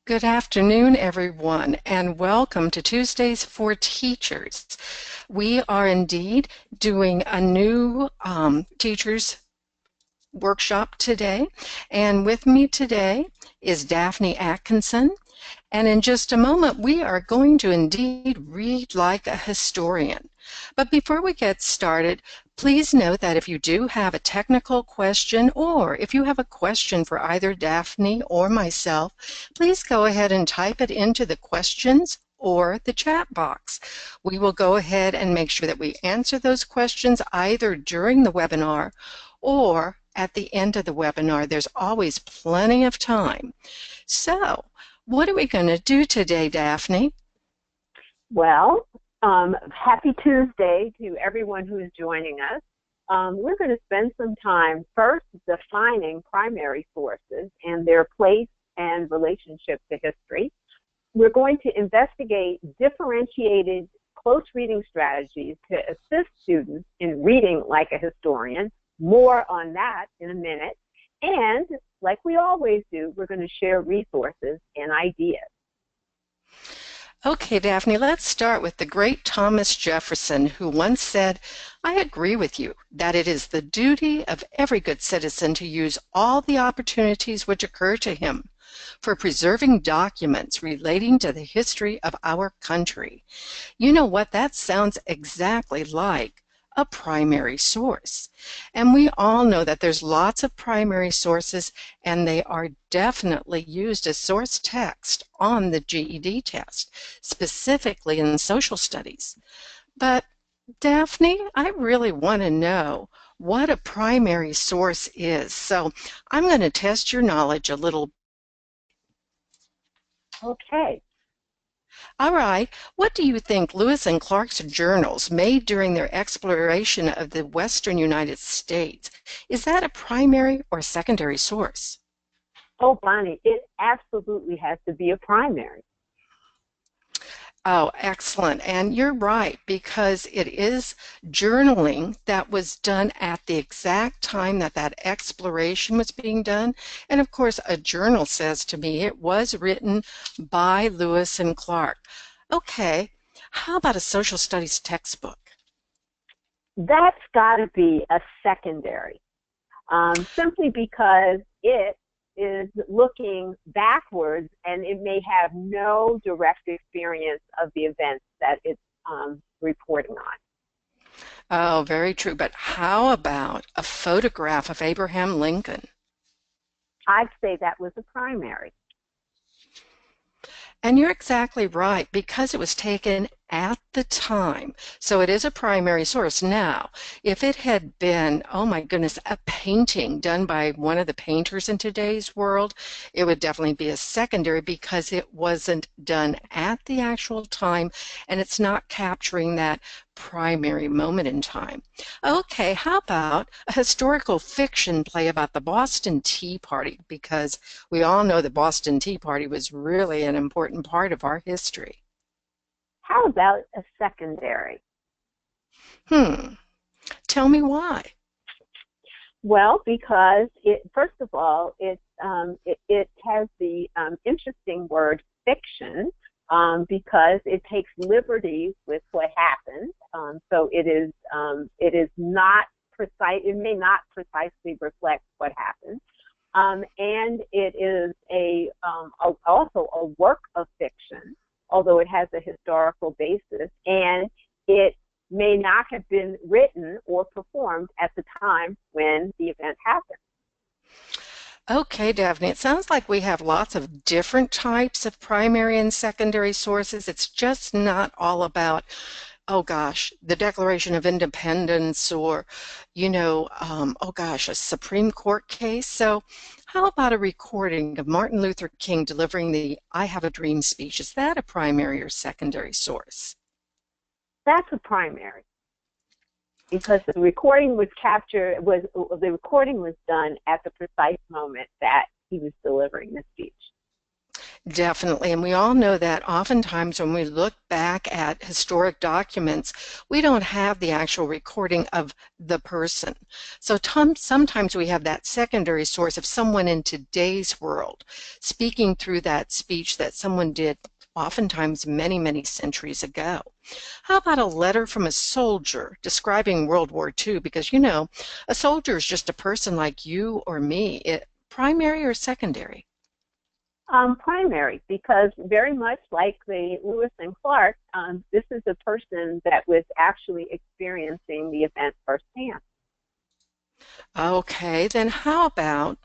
Good afternoon, everyone, and welcome to Tuesdays for Teachers. We are indeed doing a new teachers workshop today, and with me today is Daphne Atkinson. And in just a moment, we are going to indeed read like a historian. But before we get started, please note that if you do have a technical question or if you have a question for either Daphne or myself, please go ahead and type it into the questions or the chat box. We will go ahead and make sure that we answer those questions either during the webinar or at the end of the webinar. There's always plenty of time. So, what are we going to do today, Daphne? Well, happy Tuesday to everyone who is joining us. We're going to spend some time first defining primary sources and their place and relationship to history. We're going to investigate differentiated close reading strategies to assist students in reading like a historian. More on that in a minute. And like we always do, we're going to share resources and ideas. Okay, Daphne, let's start with the great Thomas Jefferson, who once said, "I agree with you that it is the duty of every good citizen to use all the opportunities which occur to him for preserving documents relating to the history of our country." You know what? That sounds exactly like a primary source. And we all know that there's lots of primary sources, and they are definitely used as source text on the GED test, specifically in social studies. But Daphne, I really want to know what a primary source is. So I'm going to test your knowledge a little. Okay. All right, what do you think Lewis and Clark's journals made during their exploration of the western United States? Is that a primary or secondary source? Oh, Bonnie, it absolutely has to be a primary. Oh, excellent. And you're right, because it is journaling that was done at the exact time that that exploration was being done. And of course, a journal says to me it was written by Lewis and Clark. Okay, how about a social studies textbook? That's got to be a secondary, simply because it is looking backwards and it may have no direct experience of the events that it's reporting on. Oh, very true. But how about a photograph of Abraham Lincoln? I'd say that was a primary. And you're exactly right, because it was taken at the time. So it is a primary source. Now, if it had been, oh my goodness, a painting done by one of the painters in today's world, it would definitely be a secondary because it wasn't done at the actual time and it's not capturing that primary moment in time. Okay, how about a historical fiction play about the Boston Tea Party? Because we all know the Boston Tea Party was really an important part of our history. How about a secondary? Tell me why. Well, because first of all, it has the interesting word fiction, because it takes liberties with what happened. So it is not precise. It may not precisely reflect what happened, and it is also a work of fiction, although it has a historical basis, and it may not have been written or performed at the time when the event happened. Okay, Daphne, it sounds like we have lots of different types of primary and secondary sources. It's just not all about, oh gosh, the Declaration of Independence or, oh gosh, a Supreme Court case. So how about a recording of Martin Luther King delivering the "I Have a Dream" speech? Is that a primary or secondary source? That's a primary, because the recording was done at the precise moment that he was delivering the speech. Definitely. And we all know that oftentimes when we look back at historic documents, we don't have the actual recording of the person. So sometimes we have that secondary source of someone in today's world speaking through that speech that someone did oftentimes many, many centuries ago. How about a letter from a soldier describing World War II? Because, a soldier is just a person like you or me. Primary or secondary? Primary, because very much like the Lewis and Clark, this is a person that was actually experiencing the event firsthand. Okay, then how about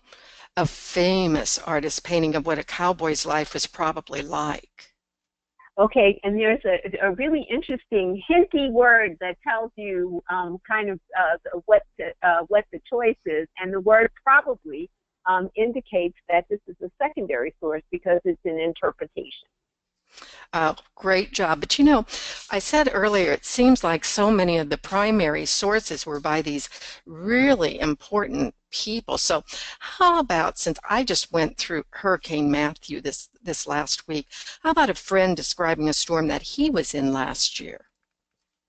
a famous artist painting of what a cowboy's life was probably like? Okay, and there's a really interesting hinty word that tells you kind of what the choice is, and the word probably indicates that this is a secondary source because it's an interpretation. Great job. But I said earlier, it seems like so many of the primary sources were by these really important people. So how about, since I just went through Hurricane Matthew this last week, how about a friend describing a storm that he was in last year?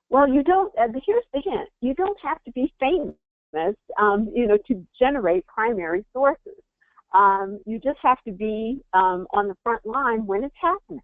Well, you don't. Here's the hint: you don't have to be famous, to generate primary sources. You just have to be on the front line when it's happening.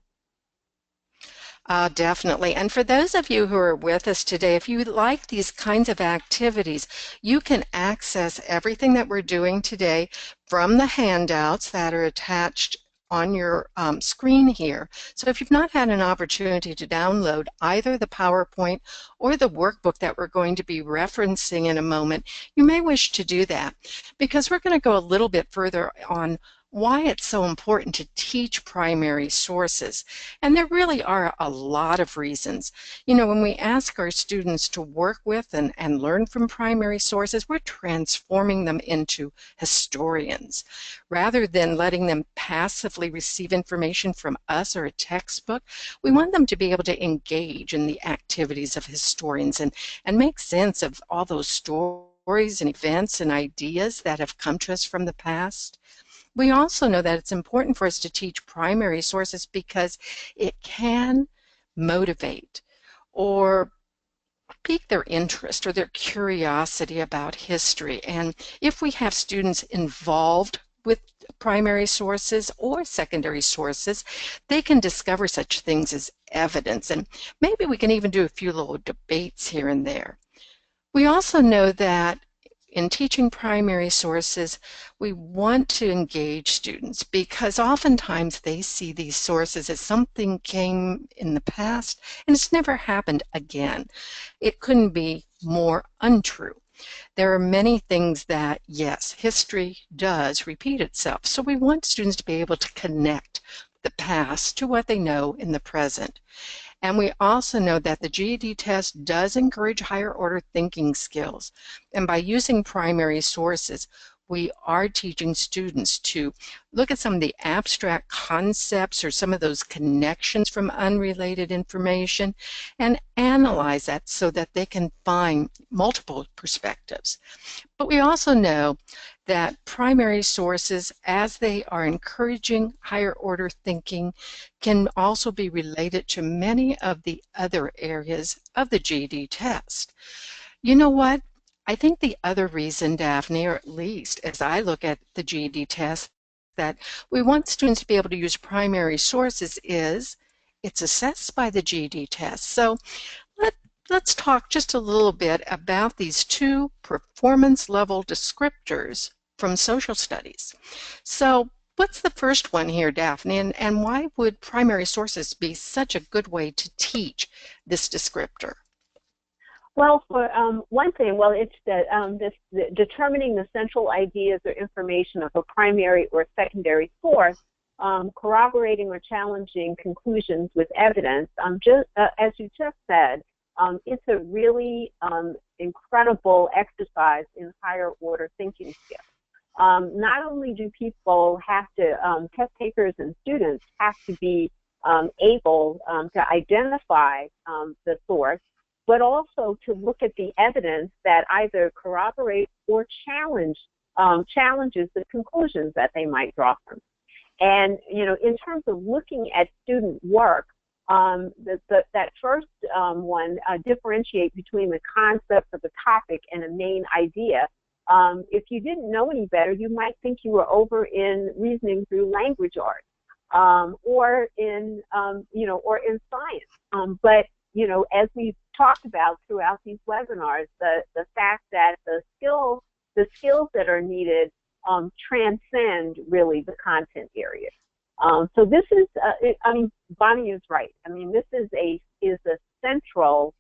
Definitely. And for those of you who are with us today, if you like these kinds of activities, you can access everything that we're doing today from the handouts that are attached on your screen here. So if you've not had an opportunity to download either the PowerPoint or the workbook that we're going to be referencing in a moment, you may wish to do that, because we're going to go a little bit further on why it's so important to teach primary sources. And there really are a lot of reasons. When we ask our students to work with and learn from primary sources, we're transforming them into historians. Rather than letting them passively receive information from us or a textbook, we want them to be able to engage in the activities of historians and make sense of all those stories and events and ideas that have come to us from the past. We also know that it's important for us to teach primary sources because it can motivate or pique their interest or their curiosity about history. And if we have students involved with primary sources or secondary sources, they can discover such things as evidence. And maybe we can even do a few little debates here and there. We also know that in teaching primary sources, we want to engage students because oftentimes they see these sources as something came in the past and it's never happened again. It couldn't be more untrue. There are many things that, yes, history does repeat itself. So we want students to be able to connect the past to what they know in the present. And we also know that the GED test does encourage higher order thinking skills. And by using primary sources, we are teaching students to look at some of the abstract concepts or some of those connections from unrelated information and analyze that so that they can find multiple perspectives. But we also know that primary sources, as they are encouraging higher order thinking, can also be related to many of the other areas of the GED test. You know what? I think the other reason, Daphne, or at least as I look at the GED test, that we want students to be able to use primary sources is it's assessed by the GED test. So let's talk just a little bit about these two performance level descriptors from social studies. So what's the first one here, Daphne, and why would primary sources be such a good way to teach this descriptor? Well, for one thing, it's determining the central ideas or information of a primary or secondary source, corroborating or challenging conclusions with evidence. As you just said, it's a really incredible exercise in higher order thinking skills. Not only do people have to, test takers and students have to be able to identify the source, but also to look at the evidence that either corroborates or challenges the conclusions that they might draw from. And, in terms of looking at student work, that first one, differentiate between the concepts of a topic and a main idea. If you didn't know any better, you might think you were over in reasoning through language arts, or in science. But, as we've talked about throughout these webinars, the fact that the skills that are needed transcend really the content areas. So this is, Bonnie is right. This is a central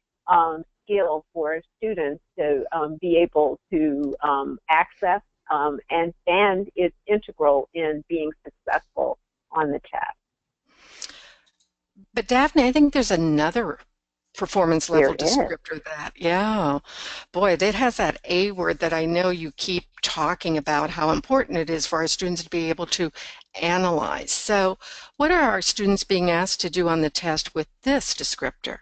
skill for students to be able to access, and it's integral in being successful on the test. But Daphne, I think there's another performance level There is. descriptor that, yeah, boy, that has that A word that I know you keep talking about, how important it is for our students to be able to analyze. So what are our students being asked to do on the test with this descriptor?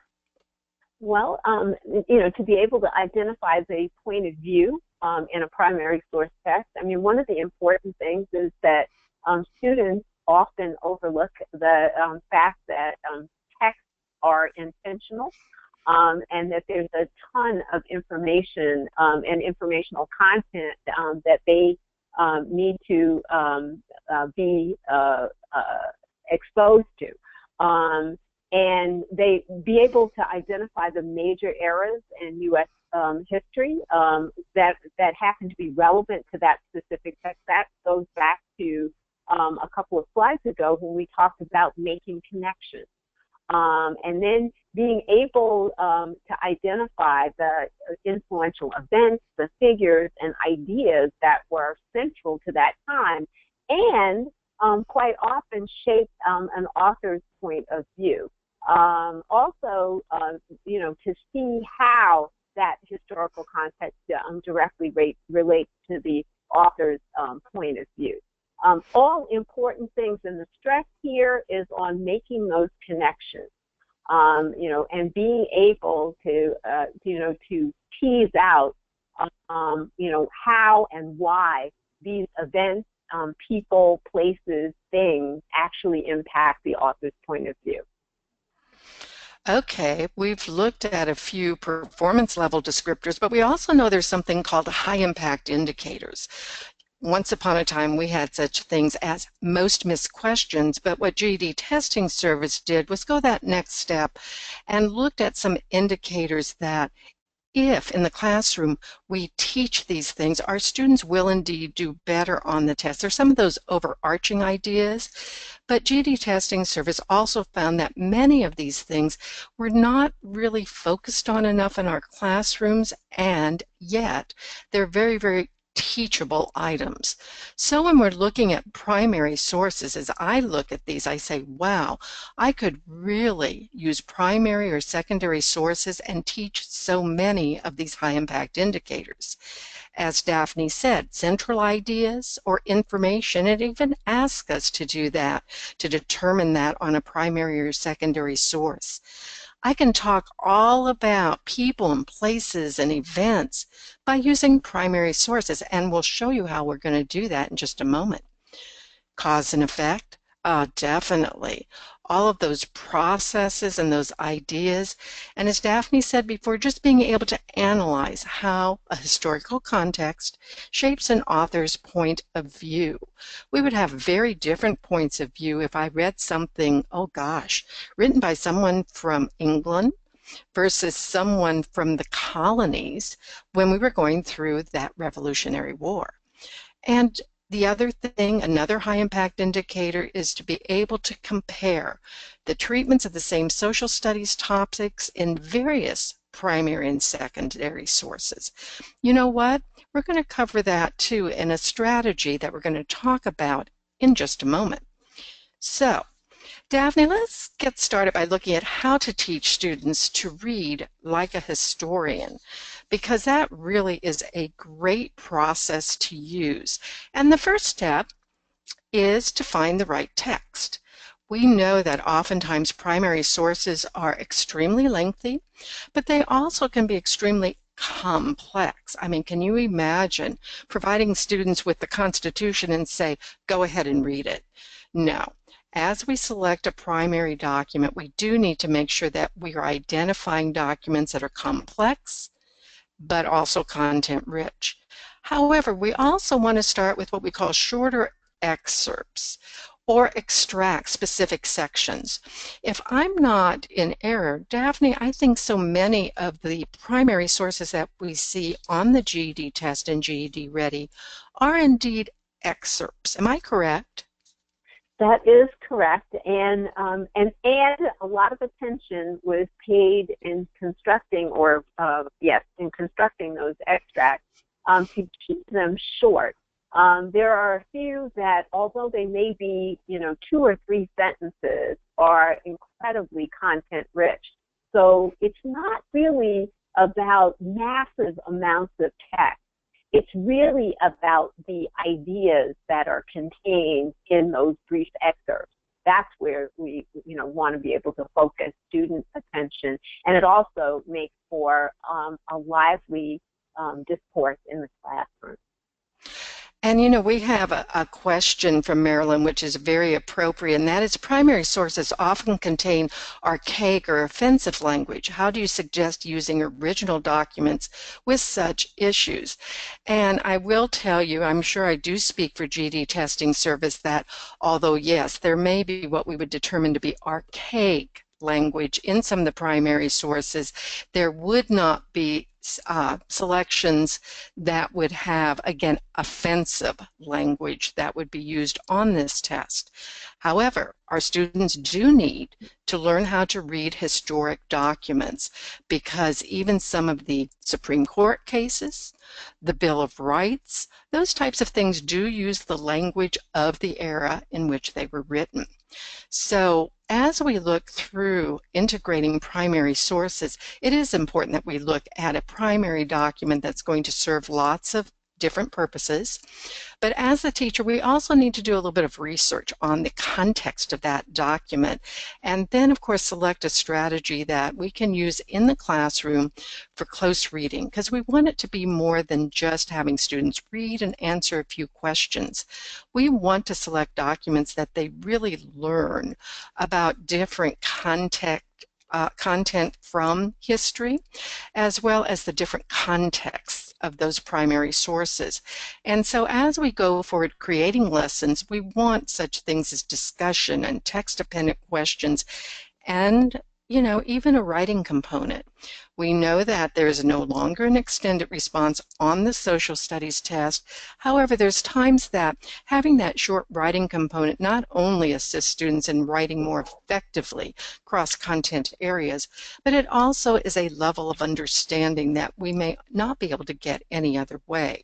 Well, to be able to identify the point of view in a primary source text. One of the important things is that students often overlook the fact that texts are intentional, and that there's a ton of information and informational content that they need to be exposed to. And they be able to identify the major eras in U.S. History that happen to be relevant to that specific text. That goes back to a couple of slides ago when we talked about making connections. And then being able to identify the influential events, the figures, and ideas that were central to that time, and quite often shaped an author's point of view. Also, to see how that historical context directly relates to the author's point of view. All important things, and the stress here is on making those connections, and being able to, to tease out, how and why these events, people, places, things actually impact the author's point of view. Okay, we've looked at a few performance level descriptors, but we also know there's something called high impact indicators. Once upon a time, we had such things as most missed questions, but what GED Testing Service did was go that next step and looked at some indicators that if in the classroom we teach these things, our students will indeed do better on the test. There's some of those overarching ideas, but GED Testing Service also found that many of these things were not really focused on enough in our classrooms, and yet they're very, very teachable items. So when we're looking at primary sources, as I look at these, I say, wow, I could really use primary or secondary sources and teach so many of these high impact indicators. As Daphne said, central ideas or information, it even asks us to do that, to determine that on a primary or secondary source. I can talk all about people and places and events by using primary sources, and we'll show you how we're going to do that in just a moment. Cause and effect? Definitely. All of those processes and those ideas, and as Daphne said before, just being able to analyze how a historical context shapes an author's point of view. We would have very different points of view if I read something, oh gosh, written by someone from England versus someone from the colonies when we were going through that Revolutionary War. And the other thing, another high impact indicator, is to be able to compare the treatments of the same social studies topics in various primary and secondary sources. You know what? We're going to cover that too in a strategy that we're going to talk about in just a moment. So, Daphne, let's get started by looking at how to teach students to read like a historian, because that really is a great process to use. And the first step is to find the right text. We know that oftentimes primary sources are extremely lengthy, but they also can be extremely complex. I mean, can you imagine providing students with the Constitution and say, go ahead and read it? No. As we select a primary document, we do need to make sure that we are identifying documents that are complex, but also content rich. However, we also want to start with what we call shorter excerpts or extract specific sections. If I'm not in error, Daphne, I think so many of the primary sources that we see on the GED test and GED Ready are indeed excerpts. Am I correct? That is correct, and a lot of attention was paid in constructing, in constructing those extracts to keep them short. There are a few that, although they may be, 2 or 3 sentences, are incredibly content rich. So it's not really about massive amounts of text. It's really about the ideas that are contained in those brief excerpts. That's where we, want to be able to focus student attention, and it also makes for a lively discourse in the classroom. And we have a question from Marilyn, which is very appropriate, and that is primary sources often contain archaic or offensive language. How do you suggest using original documents with such issues? And I will tell you, I'm sure I do speak for GED Testing Service, that although, yes, there may be what we would determine to be archaic language in some of the primary sources, there would not be selections that would have, again, offensive language that would be used on this test. However, our students do need to learn how to read historic documents, because even some of the Supreme Court cases, the Bill of Rights, those types of things do use the language of the era in which they were written. So as we look through integrating primary sources, it is important that we look at a primary document that's going to serve lots of different purposes. But as a teacher, we also need to do a little bit of research on the context of that document, and then, of course, select a strategy that we can use in the classroom for close reading, because we want it to be more than just having students read and answer a few questions. We want to select documents that they really learn about different content from history, as well as the different contexts of those primary sources. And so as we go forward creating lessons, we want such things as discussion and text-dependent questions, and even a writing component. We know that there is no longer an extended response on the social studies test. However, there's times that having that short writing component not only assists students in writing more effectively across content areas, but it also is a level of understanding that we may not be able to get any other way.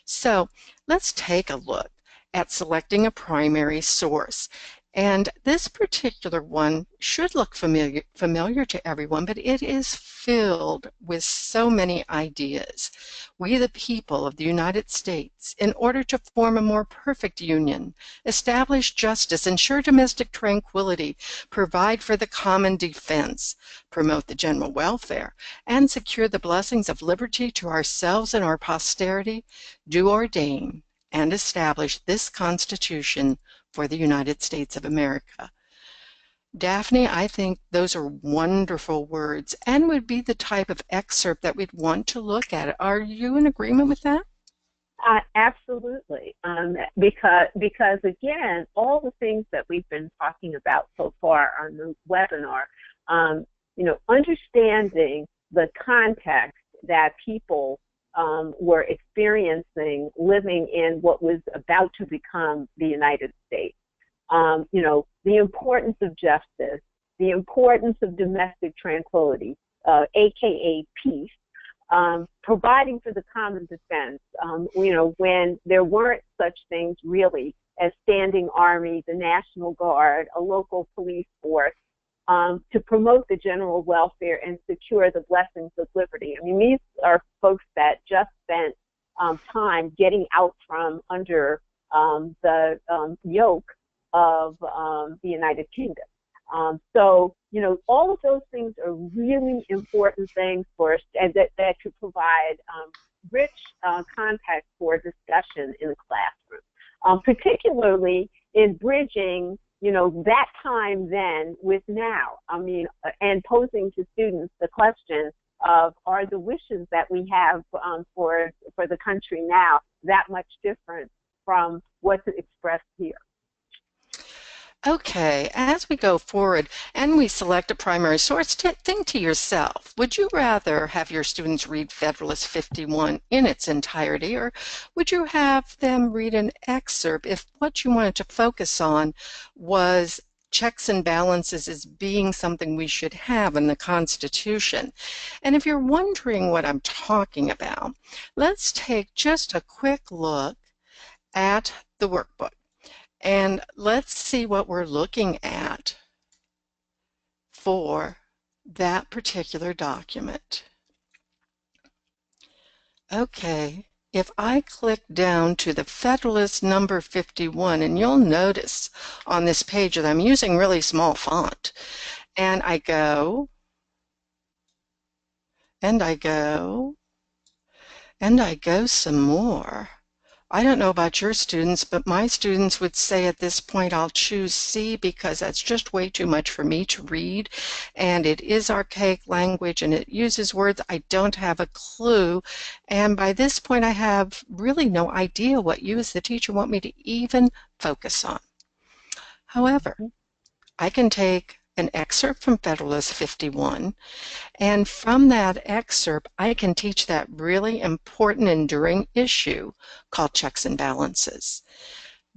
So let's take a look at selecting a primary source. And this particular one should look familiar to everyone, but it is filled with so many ideas. We, the people of the United States, in order to form a more perfect union, establish justice, ensure domestic tranquility, provide for the common defense, promote the general welfare, and secure the blessings of liberty to ourselves and our posterity, do ordain and establish this Constitution for the United States of America. Daphne, I think those are wonderful words and would be the type of excerpt that we'd want to look at. Are you in agreement with that? Absolutely, because again, all the things that we've been talking about so far on the webinar, understanding the context that people were experiencing living in what was about to become the United States. The importance of justice, the importance of domestic tranquility, aka peace, providing for the common defense, when there weren't such things really as standing army, the National Guard, a local police force, to promote the general welfare and secure the blessings of liberty. I mean, these are folks that just spent time getting out from under the yoke of the United Kingdom. So, all of those things are really important things for us, and that could provide rich context for discussion in the classroom. Particularly in bridging, that time then with now. I mean, and posing to students the question of, are the wishes that we have for the country now that much different from what's expressed here? Okay, as we go forward and we select a primary source, think to yourself, would you rather have your students read Federalist 51 in its entirety, or would you have them read an excerpt if what you wanted to focus on was checks and balances as being something we should have in the Constitution? And if you're wondering what I'm talking about, let's take just a quick look at the workbook. And let's see what we're looking at for that particular document. Okay, if I click down to the Federalist number 51, and you'll notice on this page that I'm using really small font, and I go, and I go, and I go some more. I don't know about your students, but my students would say at this point, I'll choose C because that's just way too much for me to read, and it is archaic language and it uses words I don't have a clue, and by this point I have really no idea what you as the teacher want me to even focus on. However, I can take an excerpt from Federalist 51, and from that excerpt, I can teach that really important enduring issue called checks and balances.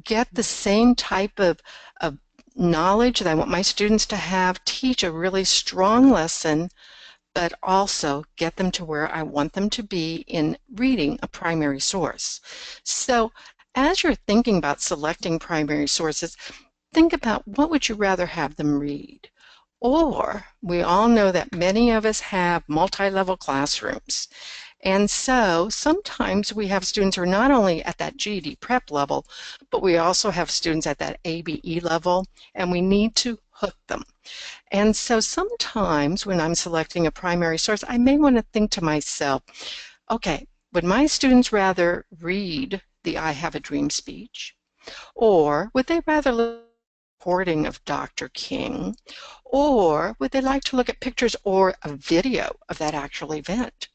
Get the same type of knowledge that I want my students to have, teach a really strong lesson, but also get them to where I want them to be in reading a primary source. So as you're thinking about selecting primary sources, think about what would you rather have them read. Or we all know that many of us have multi-level classrooms. And so sometimes we have students who are not only at that GED prep level, but we also have students at that ABE level, and we need to hook them. And so sometimes when I'm selecting a primary source, I may want to think to myself, okay, would my students rather read the I Have a Dream speech? Or would they rather look at a recording of Dr. King? Or would they like to look at pictures or a video of that actual event?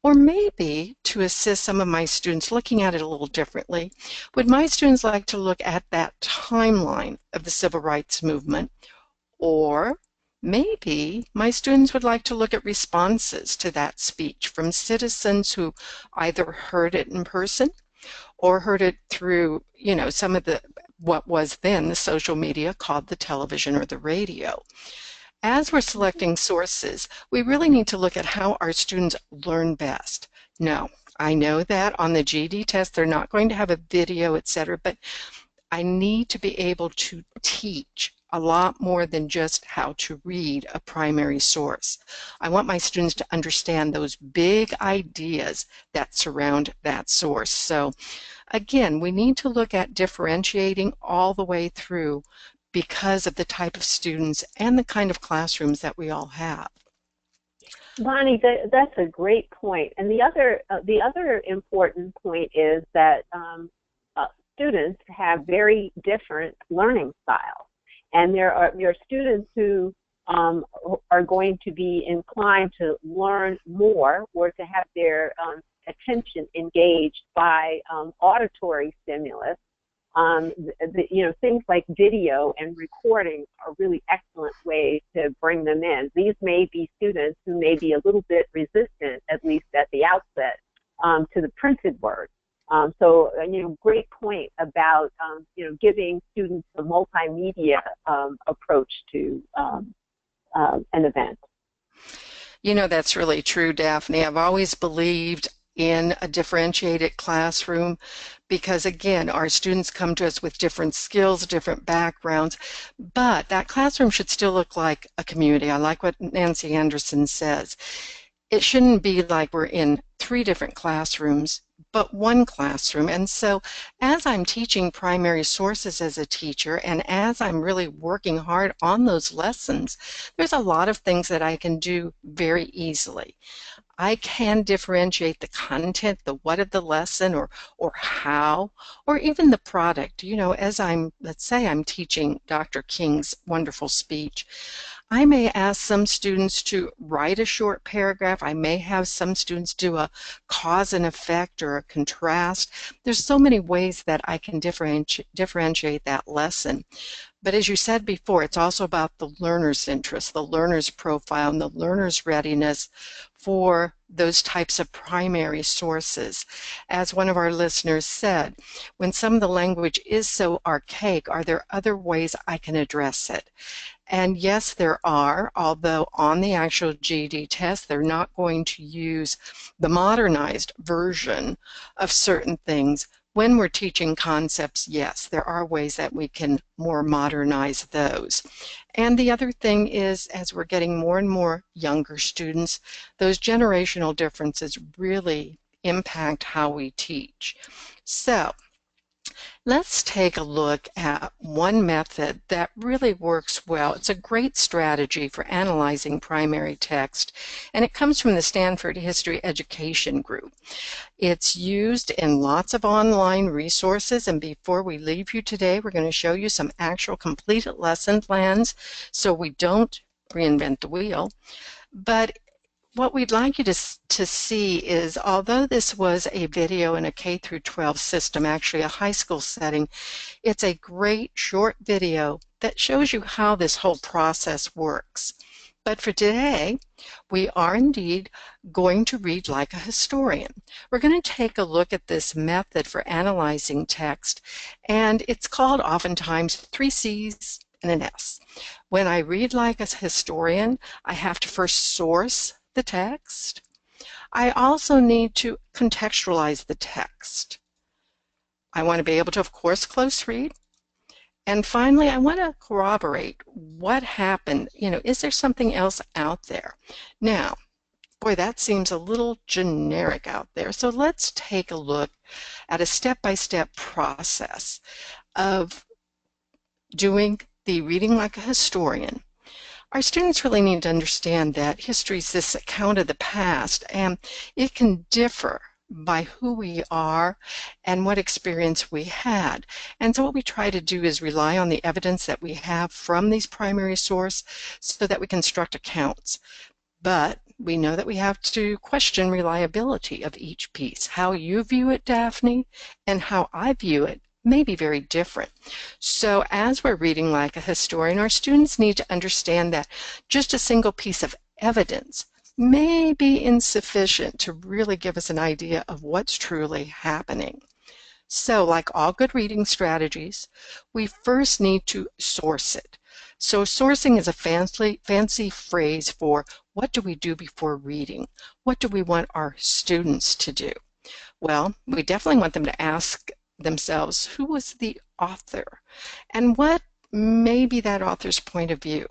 Or maybe to assist some of my students looking at it a little differently, would my students like to look at that timeline of the civil rights movement? Or maybe my students would like to look at responses to that speech from citizens who either heard it in person or heard it through, some of what was then the social media called the television or the radio. As we're selecting sources, we really need to look at how our students learn best. Now, I know that on the GED test, they're not going to have a video, etc., but I need to be able to teach a lot more than just how to read a primary source. I want my students to understand those big ideas that surround that source. So again, we need to look at differentiating all the way through because of the type of students and the kind of classrooms that we all have. Bonnie, that's a great point. And the other important point is that students have very different learning styles, and there are students who are going to be inclined to learn more or to have their attention engaged by auditory stimulus. Things like video and recording are really excellent ways to bring them in. These may be students who may be a little bit resistant, at least at the outset, to the printed word. Great point about, giving students a multimedia approach to an event. That's really true, Daphne. I've always believed in a differentiated classroom because, again, our students come to us with different skills, different backgrounds, but that classroom should still look like a community. I like what Nancy Anderson says. It shouldn't be like we're in 3 different classrooms, but one classroom. And so as I'm teaching primary sources as a teacher, and as I'm really working hard on those lessons, there's a lot of things that I can do very easily. I can differentiate the content, the what of the lesson, or how, or even the product. You know, as let's say I'm teaching Dr. King's wonderful speech, I may ask some students to write a short paragraph. I may have some students do a cause and effect or a contrast. There's so many ways that I can differentiate that lesson. But as you said before, it's also about the learner's interest, the learner's profile, and the learner's readiness for those types of primary sources. As one of our listeners said, when some of the language is so archaic, are there other ways I can address it? And yes, there are, although on the actual GED test, they're not going to use the modernized version of certain things. When we're teaching concepts, yes, there are ways that we can more modernize those. And the other thing is, as we're getting more and more younger students, those generational differences really impact how we teach. So let's take a look at one method that really works well. It's a great strategy for analyzing primary text, and it comes from the Stanford History Education Group. It's used in lots of online resources, and before we leave you today, we're going to show you some actual completed lesson plans so we don't reinvent the wheel. But what we'd like you to see is, although this was a video in a K through 12 system, actually a high school setting, it's a great short video that shows you how this whole process works. But for today, we are indeed going to read like a historian. We're going to take a look at this method for analyzing text, and it's called oftentimes 3 C's and an S. When I read like a historian, I have to first source the text. I also need to contextualize the text. I want to be able to, of course, close read. And finally, I want to corroborate what happened. You know, is there something else out there? Now, boy, that seems a little generic out there. So let's take a look at a step-by-step process of doing the reading like a historian. Our students really need to understand that history is this account of the past, and it can differ by who we are and what experience we had. And so what we try to do is rely on the evidence that we have from these primary sources so that we construct accounts. But we know that we have to question reliability of each piece. How you view it, Daphne, and how I view it may be very different. So as we're reading like a historian, our students need to understand that just a single piece of evidence may be insufficient to really give us an idea of what's truly happening. So like all good reading strategies, we first need to source it. So sourcing is a fancy phrase for what do we do before reading? What do we want our students to do? Well, we definitely want them to ask themselves, who was the author? And what may be that author's point of view?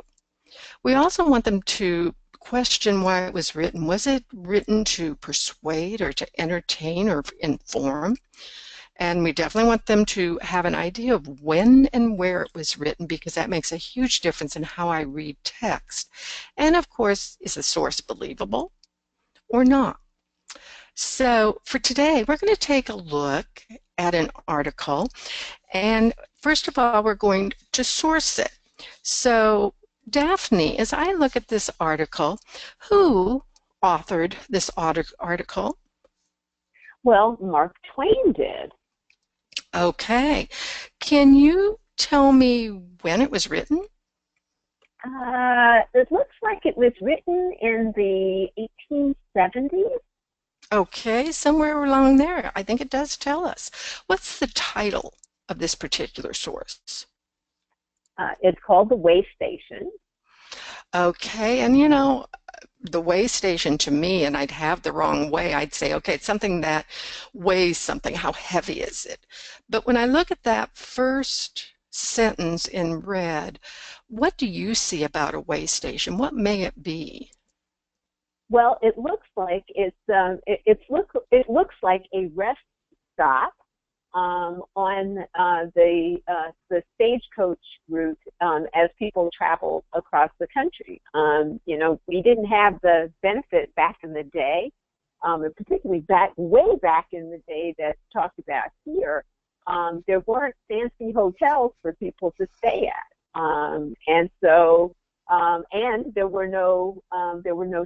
We also want them to question why it was written. Was it written to persuade or to entertain or inform? And we definitely want them to have an idea of when and where it was written, because that makes a huge difference in how I read text. And of course, is the source believable or not? So for today, we're going to take a look at an article. And first of all, we're going to source it. So Daphne, as I look at this article, who authored this article? Well, Mark Twain did. Okay. Can you tell me when it was written? It looks like it was written in the 1870s. Okay, somewhere along there. I think it does tell us. What's the title of this particular source? It's called The Way Station. Okay, and you know, the way station to me, and I'd have the wrong way, I'd say, okay, it's something that weighs something. How heavy is it? But when I look at that first sentence in red, what do you see about a way station? What may it be? Well, it looks like it looks like a rest stop on the stagecoach route as people travel across the country. You know, we didn't have the benefit back in the day and particularly way back in the day that's talked about here, there weren't fancy hotels for people to stay at, and so and there were no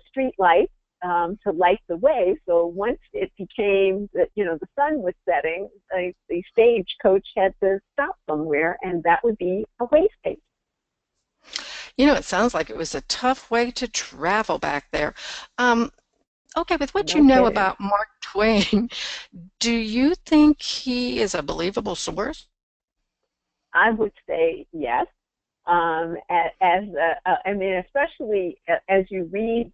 street lights to light the way. So once it became that the sun was setting, the stagecoach had to stop somewhere, and that would be a way station. It sounds like it was a tough way to travel back there. Um, okay, with what you No know kidding. about Mark Twain, do you think he is a believable source? I would say yes. I mean, especially as you read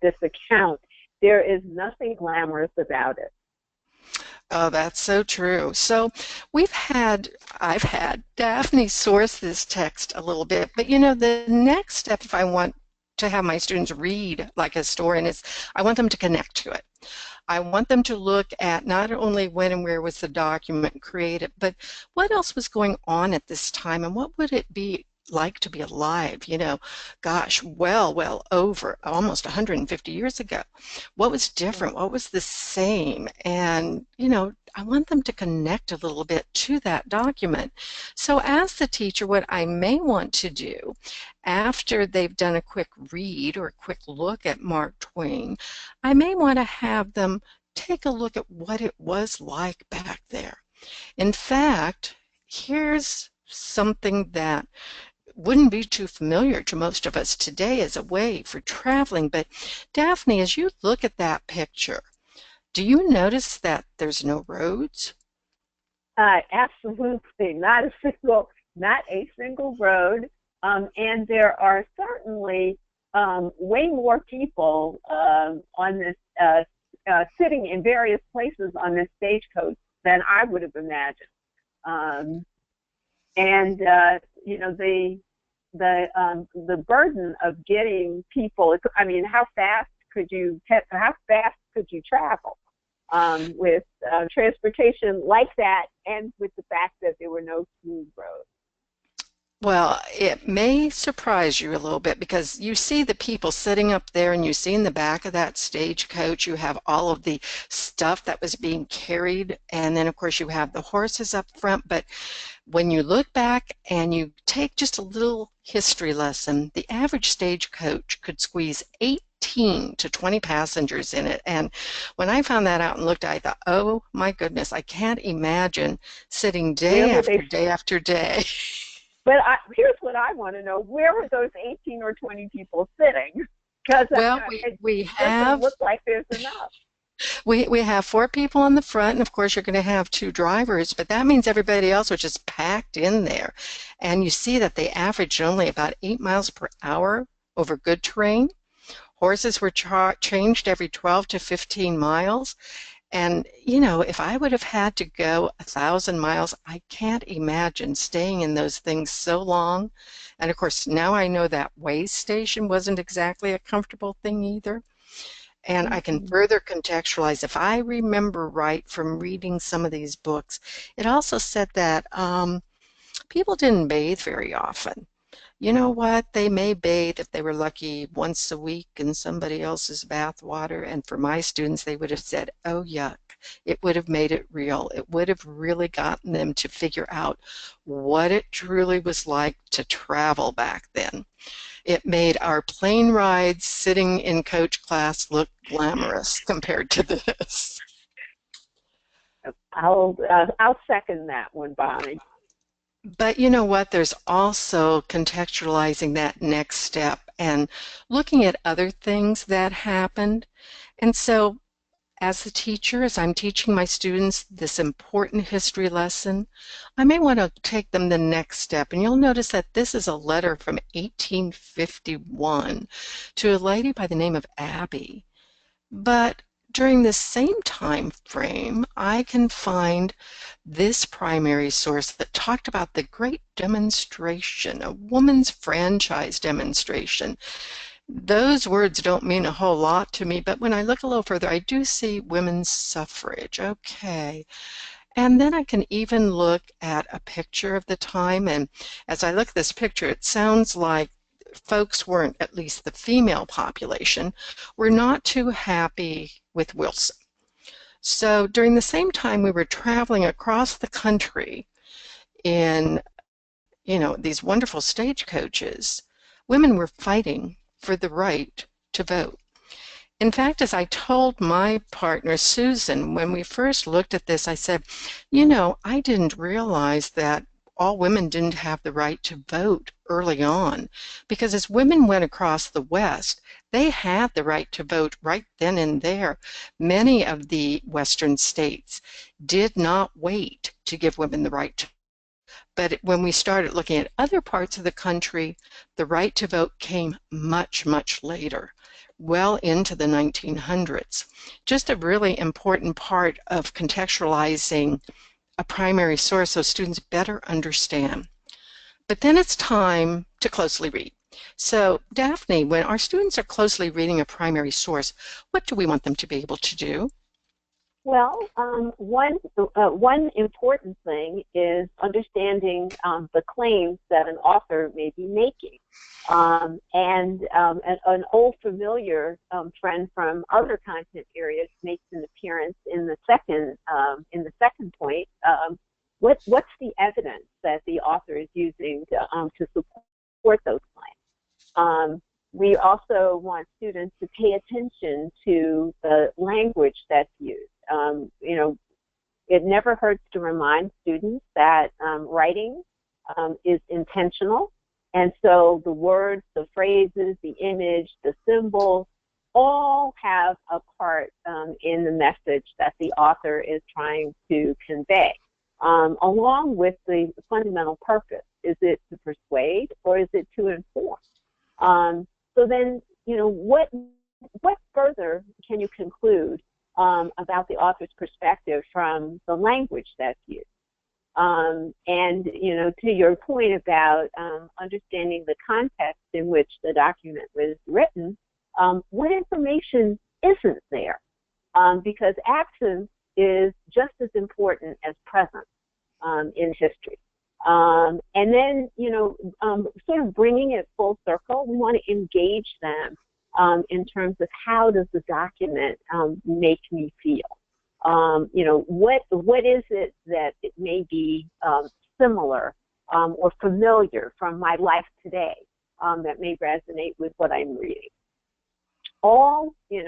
this account, there is nothing glamorous about it. Oh, that's so true. So I've had Daphne source this text a little bit, but the next step, if I want to have my students read like a historian, is I want them to connect to it. I want them to look at not only when and where was the document created, but what else was going on at this time and what would it be like to be alive, gosh, well over almost 150 years ago. What was different? What was the same? And, I want them to connect a little bit to that document. So as the teacher, what I may want to do after they've done a quick read or a quick look at Mark Twain, I may want to have them take a look at what it was like back there. In fact, here's something that wouldn't be too familiar to most of us today as a way for traveling. But Daphne, as you look at that picture, do you notice that there's no roads? Absolutely, not a single road, and there are certainly way more people on this sitting in various places on this stagecoach than I would have imagined. Um, and the burden of getting people. I mean, how fast could you travel with transportation like that, and with the fact that there were no smooth roads? Well, it may surprise you a little bit because you see the people sitting up there and you see in the back of that stagecoach, you have all of the stuff that was being carried. And then, of course, you have the horses up front. But when you look back and you take just a little history lesson, the average stagecoach could squeeze 18 to 20 passengers in it. And when I found that out and looked, I thought, oh my goodness, I can't imagine sitting Where day were they? after day after day. But here's what I want to know: where were those 18 or 20 people sitting? Because Well, it we doesn't have look like there's enough. we have four people on the front, and of course you're going to have two drivers, but that means everybody else was just packed in there. And you see that they averaged only about 8 miles per hour over good terrain. Horses were changed every 12 to 15 miles. And, if I would have had to go 1,000 miles, I can't imagine staying in those things so long. And of course, now I know that way station wasn't exactly a comfortable thing either. And I can Mhm. further contextualize, if I remember right from reading some of these books, it also said that people didn't bathe very often. You know what? They may bathe if they were lucky once a week in somebody else's bath water. And for my students, they would have said, oh, yuck. It would have made it real. It would have really gotten them to figure out what it truly was like to travel back then. It made our plane rides sitting in coach class look glamorous compared to this. I'll second that one, Bonnie. But you know what? There's also contextualizing that next step and looking at other things that happened. And so, as a teacher, as I'm teaching my students this important history lesson, I may want to take them the next step. And you'll notice that this is a letter from 1851 to a lady by the name of Abby. But during the same time frame, I can find this primary source that talked about the great demonstration, a woman's franchise demonstration. Those words don't mean a whole lot to me, but when I look a little further, I do see women's suffrage. Okay. And then I can even look at a picture of the time. And as I look at this picture, it sounds like folks weren't, at least the female population, were not too happy with Wilson. So during the same time we were traveling across the country in, these wonderful stagecoaches, women were fighting for the right to vote. In fact, as I told my partner, Susan, when we first looked at this, I said, I didn't realize that all women didn't have the right to vote early on, because as women went across the West, they had the right to vote right then and there. Many of the Western states did not wait to give women the right to. But when we started looking at other parts of the country, the right to vote came much, much later, well into the 1900s. Just a really important part of contextualizing a primary source so students better understand. But then it's time to closely read. So, Daphne, when our students are closely reading a primary source, what do we want them to be able to do? Well, one important thing is understanding the claims that an author may be making. An old familiar friend from other content areas makes an appearance in the second point. What's the evidence that the author is using to support those claims? We also want students to pay attention to the language that's used. It never hurts to remind students that writing is intentional, and so the words, the phrases, the image, the symbols all have a part in the message that the author is trying to convey, along with the fundamental purpose. Is it to persuade or is it to inform? So then, what further can you conclude about the author's perspective from the language that's used? To your point about understanding the context in which the document was written, what information isn't there? Because absence is just as important as presence in history. And then, sort of bringing it full circle, we want to engage them in terms of how does the document make me feel? What is it that it may be similar or familiar from my life today that may resonate with what I'm reading? All these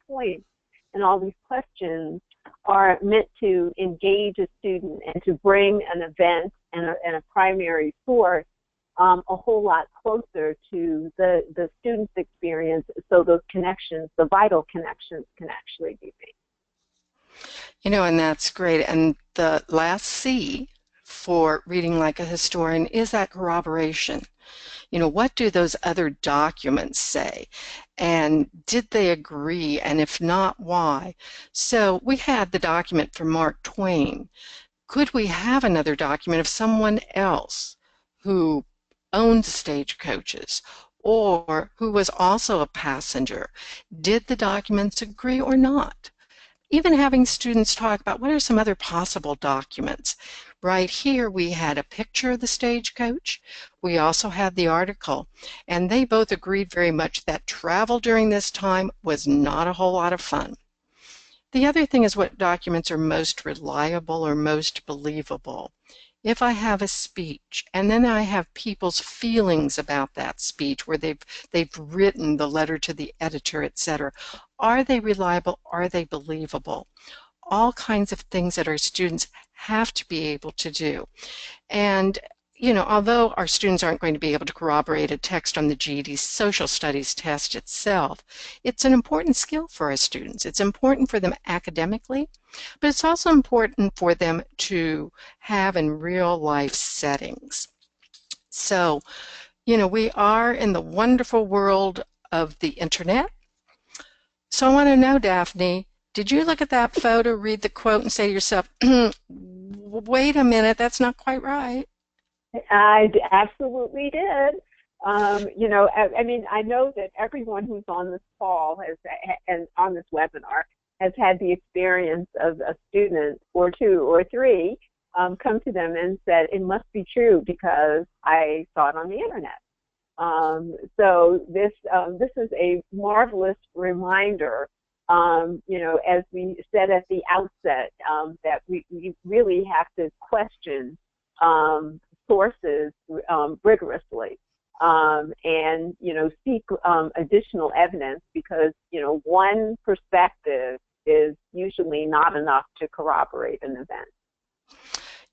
points and all these questions are meant to engage a student and to bring an event and a primary source a whole lot closer to the student's experience, so those connections, the vital connections, can actually be made. And that's great. And the last C for reading like a historian is that corroboration. What do those other documents say? And did they agree? And if not, why? So we had the document from Mark Twain. Could we have another document of someone else who owned stagecoaches or who was also a passenger? Did the documents agree or not? Even having students talk about what are some other possible documents. Right here we had a picture of the stagecoach. We also had the article, and they both agreed very much that travel during this time was not a whole lot of fun. The other thing is what documents are most reliable or most believable. If I have a speech and then I have people's feelings about that speech where they've written the letter to the editor, etc., are they reliable? Are they believable? All kinds of things that our students have to be able to do. And although our students aren't going to be able to corroborate a text on the GED social studies test itself, it's an important skill for our students. It's important for them academically, but it's also important for them to have in real life settings. So, we are in the wonderful world of the internet. So I want to know, Daphne, did you look at that photo, read the quote, and say to yourself, wait a minute, that's not quite right? I absolutely did. I know that everyone who's on this call and on this webinar has had the experience of a student or two or three come to them and said, it must be true because I saw it on the internet. So this is a marvelous reminder, as we said at the outset, that we really have to question sources rigorously, and seek additional evidence, because one perspective is usually not enough to corroborate an event.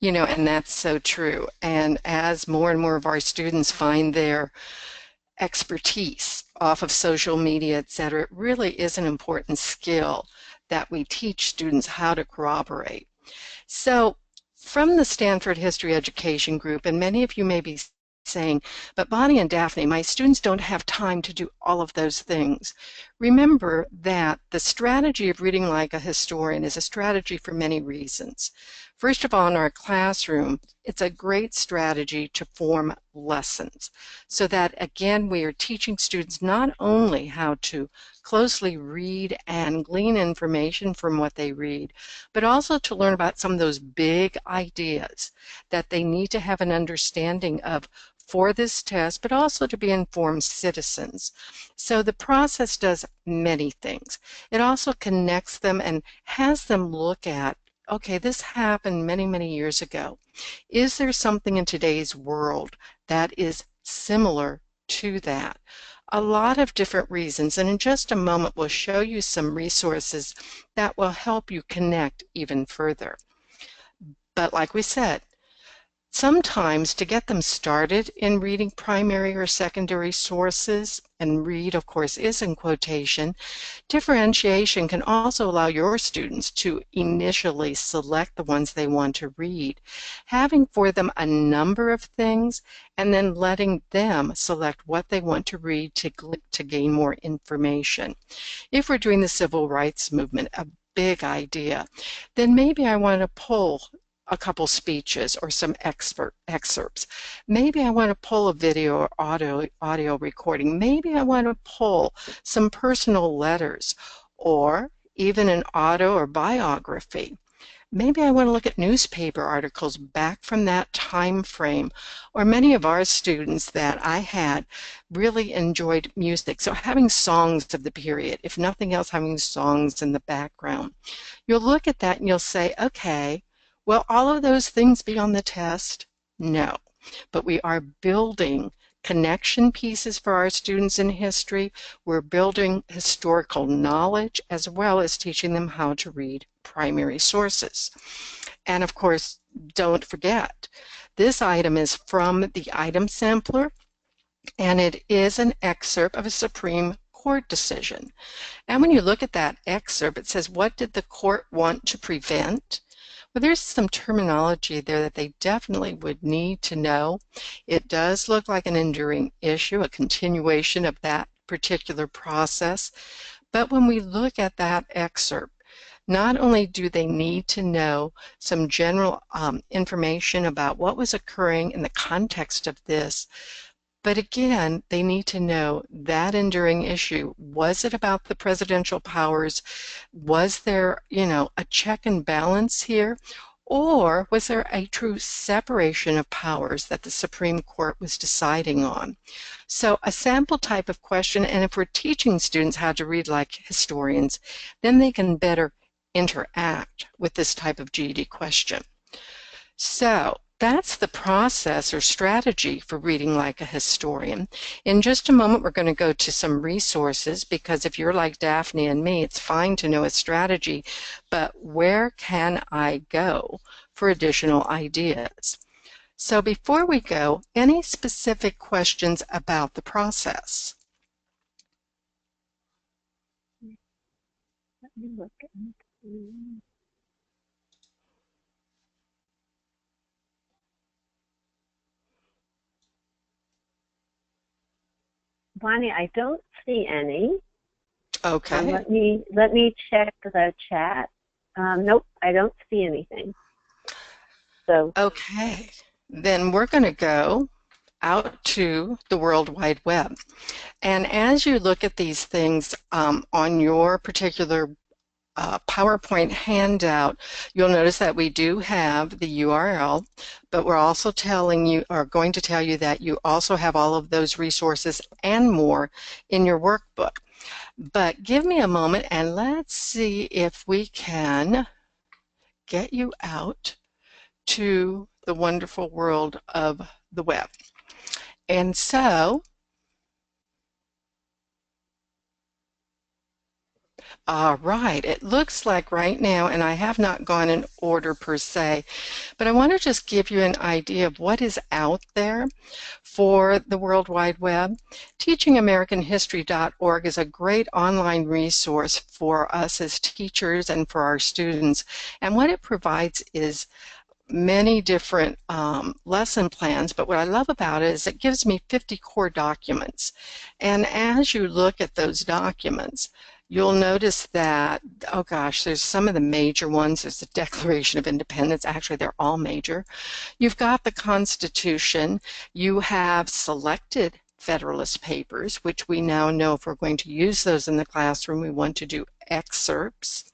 And that's so true. And as more and more of our students find their expertise off of social media, et cetera, it really is an important skill that we teach students how to corroborate. So from the Stanford History Education Group, and many of you may be saying, but Bonnie and Daphne, my students don't have time to do all of those things. Remember that the strategy of reading like a historian is a strategy for many reasons. First of all, in our classroom, it's a great strategy to form lessons so that, again, we are teaching students not only how to closely read and glean information from what they read, but also to learn about some of those big ideas that they need to have an understanding of for this test, but also to be informed citizens. So the process does many things. It also connects them and has them look at, okay, this happened many, many years ago. Is there something in today's world that is similar to that? A lot of different reasons, and in just a moment we'll show you some resources that will help you connect even further. But like we said, sometimes to get them started in reading primary or secondary sources, and read, of course, is in quotation, differentiation can also allow your students to initially select the ones they want to read, having for them a number of things, and then letting them select what they want to read to gain more information. If we're doing the civil rights movement, a big idea, then maybe I want to pull a couple speeches or some excerpts. Maybe I want to pull a video or audio recording. Maybe I want to pull some personal letters or even an auto or biography. Maybe I want to look at newspaper articles back from that time frame. Or many of our students that I had really enjoyed music. So having songs of the period, if nothing else, having songs in the background. You'll look at that and you'll say, okay, will all of those things be on the test? No, but we are building connection pieces for our students in history. We're building historical knowledge as well as teaching them how to read primary sources. And of course, don't forget, this item is from the item sampler, and it is an excerpt of a Supreme Court decision. And when you look at that excerpt, it says, what did the court want to prevent? Well, there's some terminology there that they definitely would need to know. It does look like an enduring issue, a continuation of that particular process. But when we look at that excerpt, not only do they need to know some general information about what was occurring in the context of this, but again, they need to know that enduring issue. Was it about the presidential powers? Was there, a check and balance here? Or was there a true separation of powers that the Supreme Court was deciding on? So a sample type of question, and if we're teaching students how to read like historians, then they can better interact with this type of GED question. So that's the process or strategy for reading like a historian. In just a moment, we're going to go to some resources, because if you're like Daphne and me, it's fine to know a strategy, but where can I go for additional ideas? So before we go, any specific questions about the process? Let me look at Bonnie, I don't see any. Okay. Let me check the chat. Nope, I don't see anything. So okay, then we're going to go out to the World Wide Web. And as you look at these things on your particular PowerPoint handout, you'll notice that we do have the URL, but we're also telling you, or going to tell you, that you also have all of those resources and more in your workbook. But give me a moment and let's see if we can get you out to the wonderful world of the web. And so, all right, it looks like right now, and I have not gone in order per se, but I want to just give you an idea of what is out there for the World Wide Web. TeachingAmericanHistory.org is a great online resource for us as teachers and for our students. And what it provides is many different lesson plans, but what I love about it is it gives me 50 core documents. And as you look at those documents, you'll notice that, oh gosh, there's some of the major ones. There's the Declaration of Independence. Actually, they're all major. You've got the Constitution. You have selected Federalist Papers, which we now know if we're going to use those in the classroom, we want to do excerpts.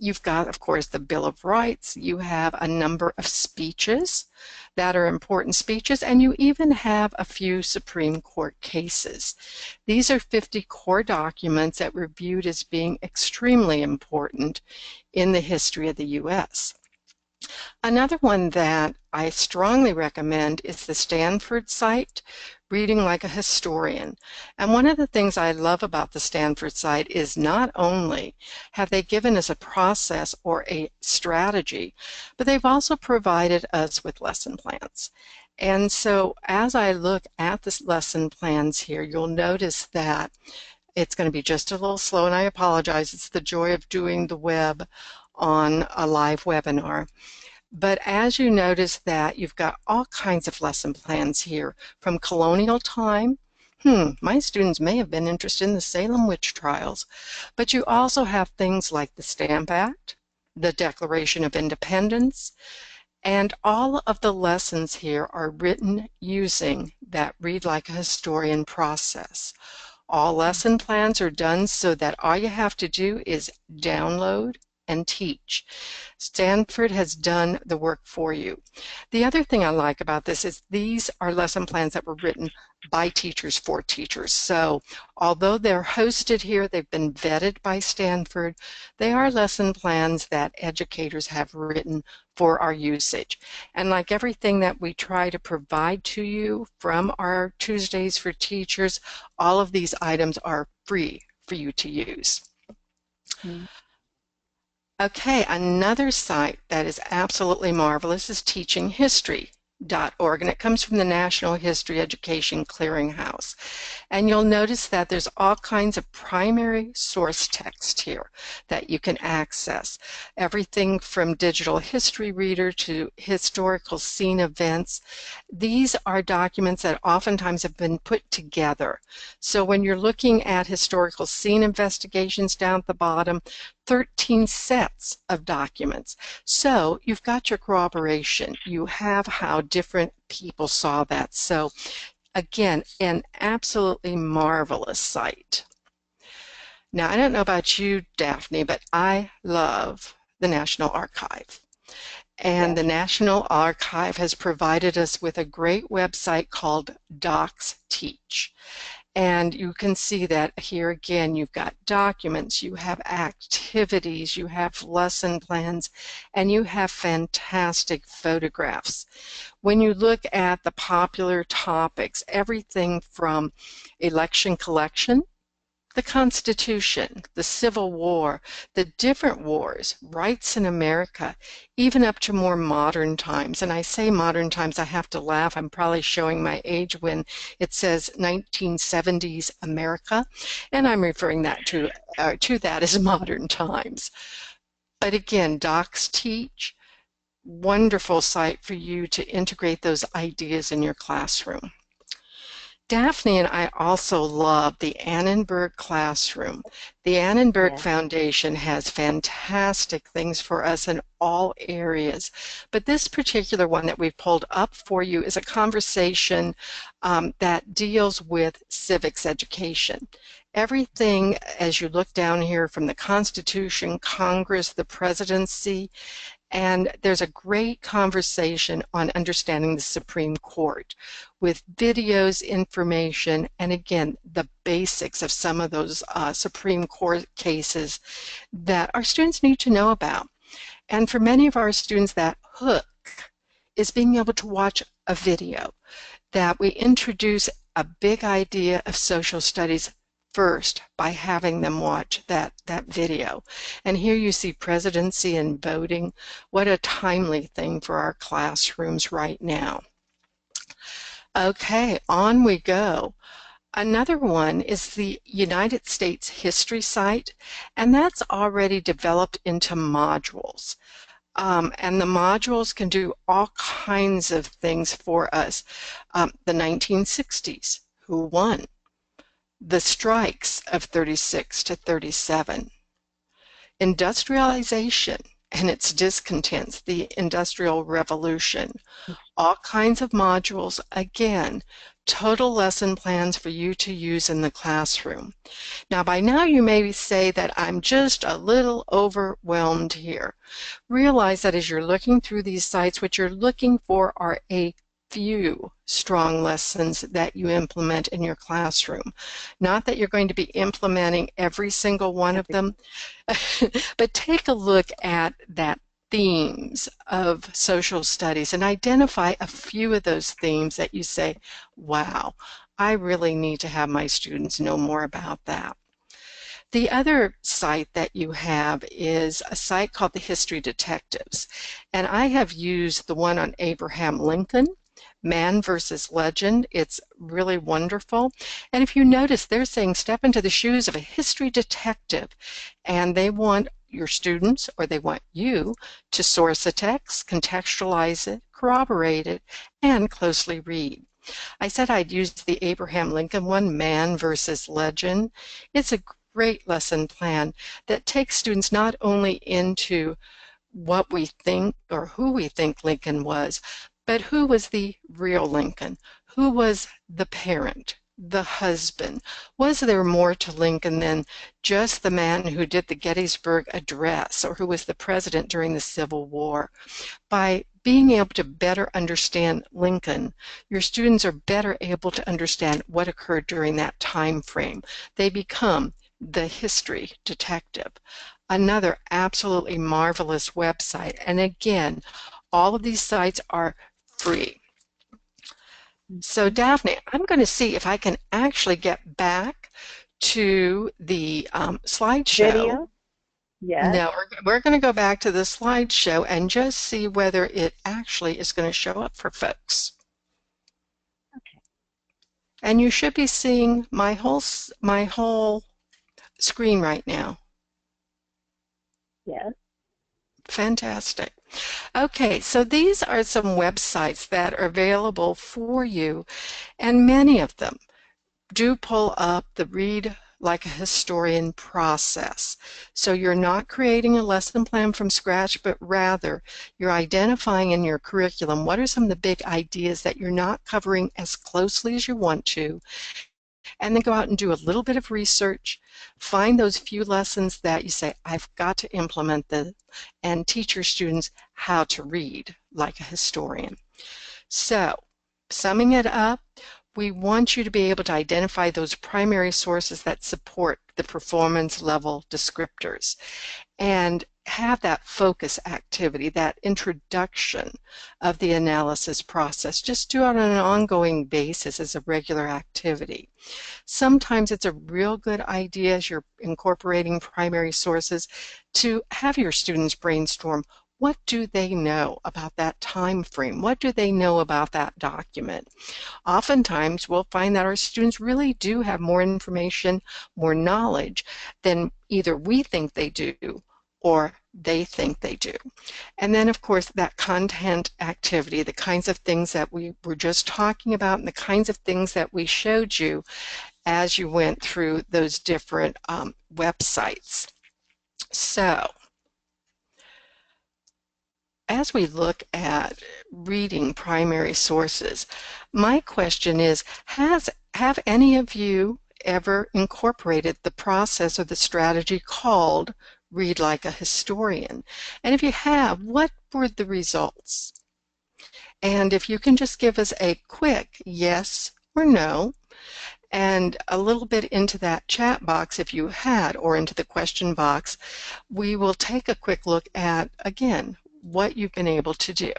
You've got, of course, the Bill of Rights. You have a number of speeches that are important speeches, and you even have a few Supreme Court cases. These are 50 core documents that were viewed as being extremely important in the history of the U.S. Another one that I strongly recommend is the Stanford site, Reading Like a Historian. And one of the things I love about the Stanford site is not only have they given us a process or a strategy, but they've also provided us with lesson plans. And so as I look at the lesson plans here, you'll notice that it's going to be just a little slow, and I apologize. It's the joy of doing the web on a live webinar. But as you notice that you've got all kinds of lesson plans here from colonial time. My students may have been interested in the Salem witch trials, but you also have things like the Stamp Act, the Declaration of Independence, and all of the lessons here are written using that Read Like a Historian process. All lesson plans are done so that all you have to do is download and teach. Stanford has done the work for you. The other thing I like about this is these are lesson plans that were written by teachers for teachers. So although they're hosted here, they've been vetted by Stanford, they are lesson plans that educators have written for our usage. And like everything that we try to provide to you from our Tuesdays for Teachers, all of these items are free for you to use. Mm-hmm. Okay, another site that is absolutely marvelous is teachinghistory.org, and it comes from the National History Education Clearinghouse. And you'll notice that there's all kinds of primary source text here that you can access. Everything from digital history reader to historical scene events. These are documents that oftentimes have been put together. So when you're looking at historical scene investigations down at the bottom, 13 sets of documents. So you've got your corroboration. You have how different people saw that. So again, an absolutely marvelous site. Now, I don't know about you, Daphne, but I love the National Archive. And the National Archive has provided us with a great website called Docs Teach. And you can see that here again, you've got documents, you have activities, you have lesson plans, and you have fantastic photographs. When you look at the popular topics, everything from election collection, the Constitution, the Civil War, the different wars, rights in America, even up to more modern times. And I say modern times, I have to laugh. I'm probably showing my age when it says 1970s America, and I'm referring that to that as modern times. But again, Docs Teach, wonderful site for you to integrate those ideas in your classroom. Daphne and I also love the Annenberg Classroom. The Annenberg Foundation has fantastic things for us in all areas, but this particular one that we've pulled up for you is a conversation that deals with civics education. Everything, as you look down here, from the Constitution, Congress, the presidency, and there's a great conversation on understanding the Supreme Court with videos, information, and again, the basics of some of those Supreme Court cases that our students need to know about. And for many of our students, that hook is being able to watch a video, that we introduce a big idea of social studies first by having them watch that video. And here you see presidency and voting. What a timely thing for our classrooms right now. Okay, on we go. Another one is the United States History site, and that's already developed into modules. And the modules can do all kinds of things for us. The 1960s, who won? The strikes of 36 to 37. Industrialization and its discontents, the Industrial Revolution. All kinds of modules, again, total lesson plans for you to use in the classroom. Now, by now you may say that I'm just a little overwhelmed here. Realize that as you're looking through these sites, what you're looking for are a few strong lessons that you implement in your classroom. Not that you're going to be implementing every single one of them, but take a look at that themes of social studies and identify a few of those themes that you say, wow, I really need to have my students know more about that. The other site that you have is a site called the History Detectives, and I have used the one on Abraham Lincoln, Man versus Legend. It's really wonderful. And if you notice, they're saying step into the shoes of a history detective, and they want your students, or they want you, to source a text, contextualize it, corroborate it, and closely read. I said I'd use the Abraham Lincoln one, Man versus Legend. It's a great lesson plan that takes students not only into what we think or who we think Lincoln was, but who was the real Lincoln? Who was the parent, the husband? Was there more to Lincoln than just the man who did the Gettysburg Address or who was the president during the Civil War? By being able to better understand Lincoln, your students are better able to understand what occurred during that time frame. They become the history detective. Another absolutely marvelous website. And again, all of these sites are free. So Daphne, I'm going to see if I can actually get back to the slideshow. Video? Yes. No, we're going to go back to the slideshow and just see whether it actually is going to show up for folks. Okay. And you should be seeing my whole screen right now. Yes. Fantastic. Okay, so these are some websites that are available for you, and many of them do pull up the Read Like a Historian process. So you're not creating a lesson plan from scratch, but rather you're identifying in your curriculum what are some of the big ideas that you're not covering as closely as you want to, and then go out and do a little bit of research, find those few lessons that you say, I've got to implement them, and teach your students how to read like a historian. So, summing it up, we want you to be able to identify those primary sources that support the performance level descriptors and have that focus activity, that introduction of the analysis process. Just do it on an ongoing basis as a regular activity. Sometimes it's a real good idea as you're incorporating primary sources to have your students brainstorm, what do they know about that time frame? What do they know about that document? Oftentimes we'll find that our students really do have more information, more knowledge than either we think they do or they think they do. And then, of course, that content activity, the kinds of things that we were just talking about and the kinds of things that we showed you as you went through those different websites. So, as we look at reading primary sources, my question is, have any of you ever incorporated the process or the strategy called Read Like a Historian? And if you have, what were the results? And if you can just give us a quick yes or no, and a little bit into that chat box if you had, or into the question box, we will take a quick look at, again, what you've been able to do.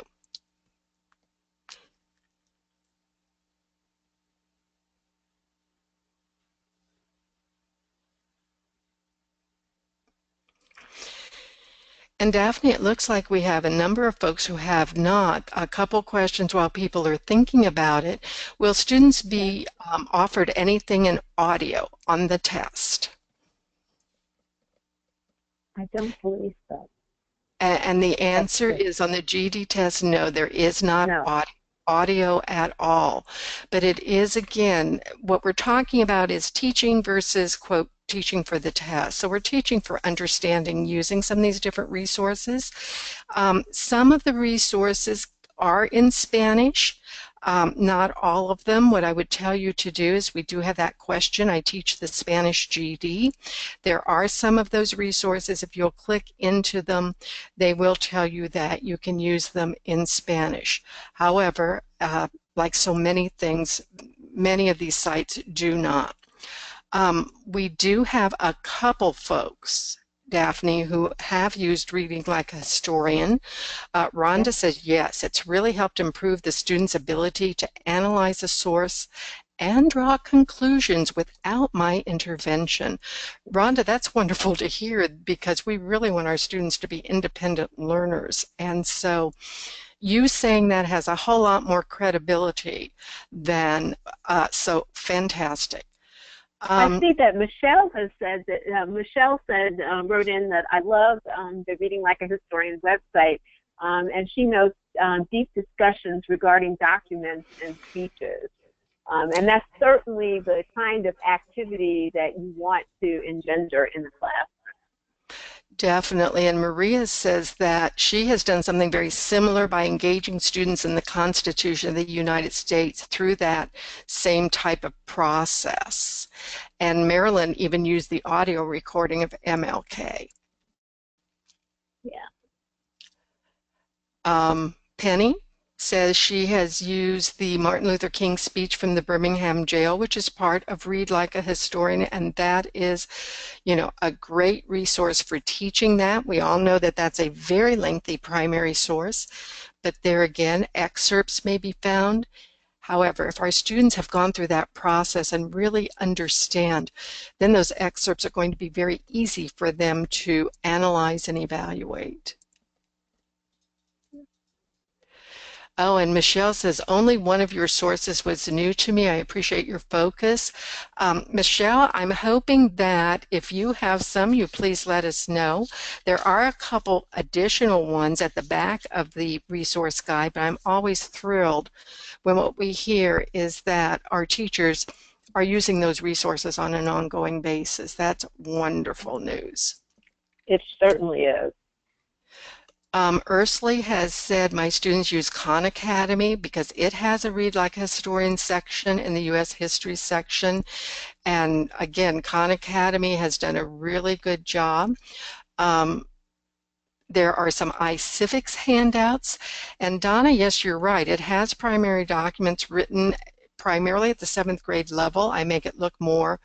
And Daphne, it looks like we have a number of folks who have not. A couple questions while people are thinking about it. Will students be offered anything in audio on the test? I don't believe so. And the answer is on the GED test, no, there is not No. audio at all. But it is, again, what we're talking about is teaching versus, quote, teaching for the test. So we're teaching for understanding using some of these different resources. Some of the resources are in Spanish. Not all of them. What I would tell you to do is we do have that question. I teach the Spanish GED. There are some of those resources. If you'll click into them, they will tell you that you can use them in Spanish. However, like so many things, many of these sites do not. We do have a couple folks, Daphne, who have used Reading Like a Historian. Rhonda says, yes, it's really helped improve the student's ability to analyze a source and draw conclusions without my intervention. Rhonda, that's wonderful to hear, because we really want our students to be independent learners. And so you saying that has a whole lot more credibility than, so fantastic. I see that Michelle has said that, Michelle said, wrote in that I love the Reading Like a Historian website, and she notes deep discussions regarding documents and speeches. And that's certainly the kind of activity that you want to engender in the class. Definitely. And Maria says that she has done something very similar by engaging students in the Constitution of the United States through that same type of process. And Marilyn even used the audio recording of MLK. Yeah. Penny says she has used the Martin Luther King speech from the Birmingham jail, which is part of Read Like a Historian, and that is, you know, a great resource for teaching that. We all know that that's a very lengthy primary source, but there again, excerpts may be found. However, if our students have gone through that process and really understand, then those excerpts are going to be very easy for them to analyze and evaluate. Oh, and Michelle says, only one of your sources was new to me. I appreciate your focus. Michelle, I'm hoping that if you have some, you please let us know. There are a couple additional ones at the back of the resource guide, but I'm always thrilled when what we hear is that our teachers are using those resources on an ongoing basis. That's wonderful news. It certainly is. Ursley has said, my students use Khan Academy because it has a Read Like a Historian section in the U.S. History section. And again, Khan Academy has done a really good job. There are some iCivics handouts. And Donna, yes, you're right. It has primary documents written primarily at the 7th grade level. I make it look more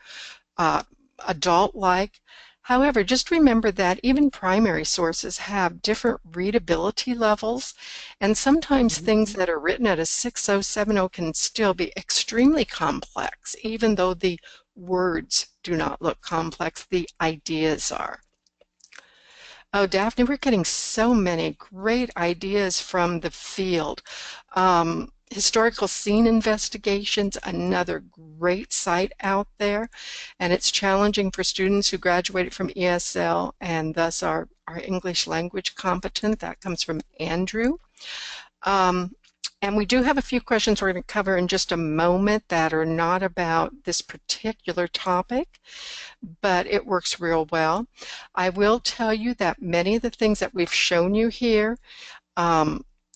adult-like. However, just remember that even primary sources have different readability levels, and sometimes things that are written at a 6.0, 7.0 can still be extremely complex, even though the words do not look complex, the ideas are. Oh, Daphne, we're getting so many great ideas from the field. Historical scene investigations, another great site out there, and it's challenging for students who graduated from ESL and thus are English language competent. That comes from Andrew. And we do have a few questions we're going to cover in just a moment that are not about this particular topic, but it works real well. I will tell you that many of the things that we've shown you here,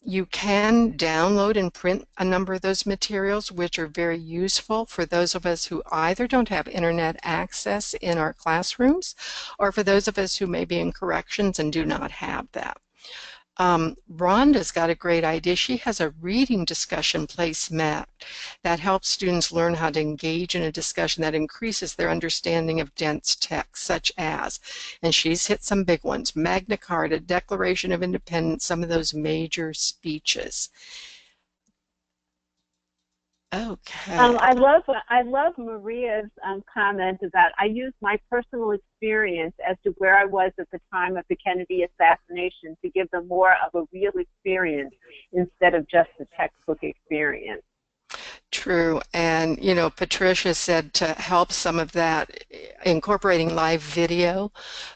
You can download and print a number of those materials, which are very useful for those of us who either don't have internet access in our classrooms, or for those of us who may be in corrections and do not have that. Rhonda's got a great idea. She has a reading discussion placemat that helps students learn how to engage in a discussion that increases their understanding of dense text, such as, and she's hit some big ones, Magna Carta, Declaration of Independence, some of those major speeches. Okay. I love Maria's comment about I use my personal experience as to where I was at the time of the Kennedy assassination to give them more of a real experience instead of just a textbook experience. True. And, you know, Patricia said to help some of that, incorporating live video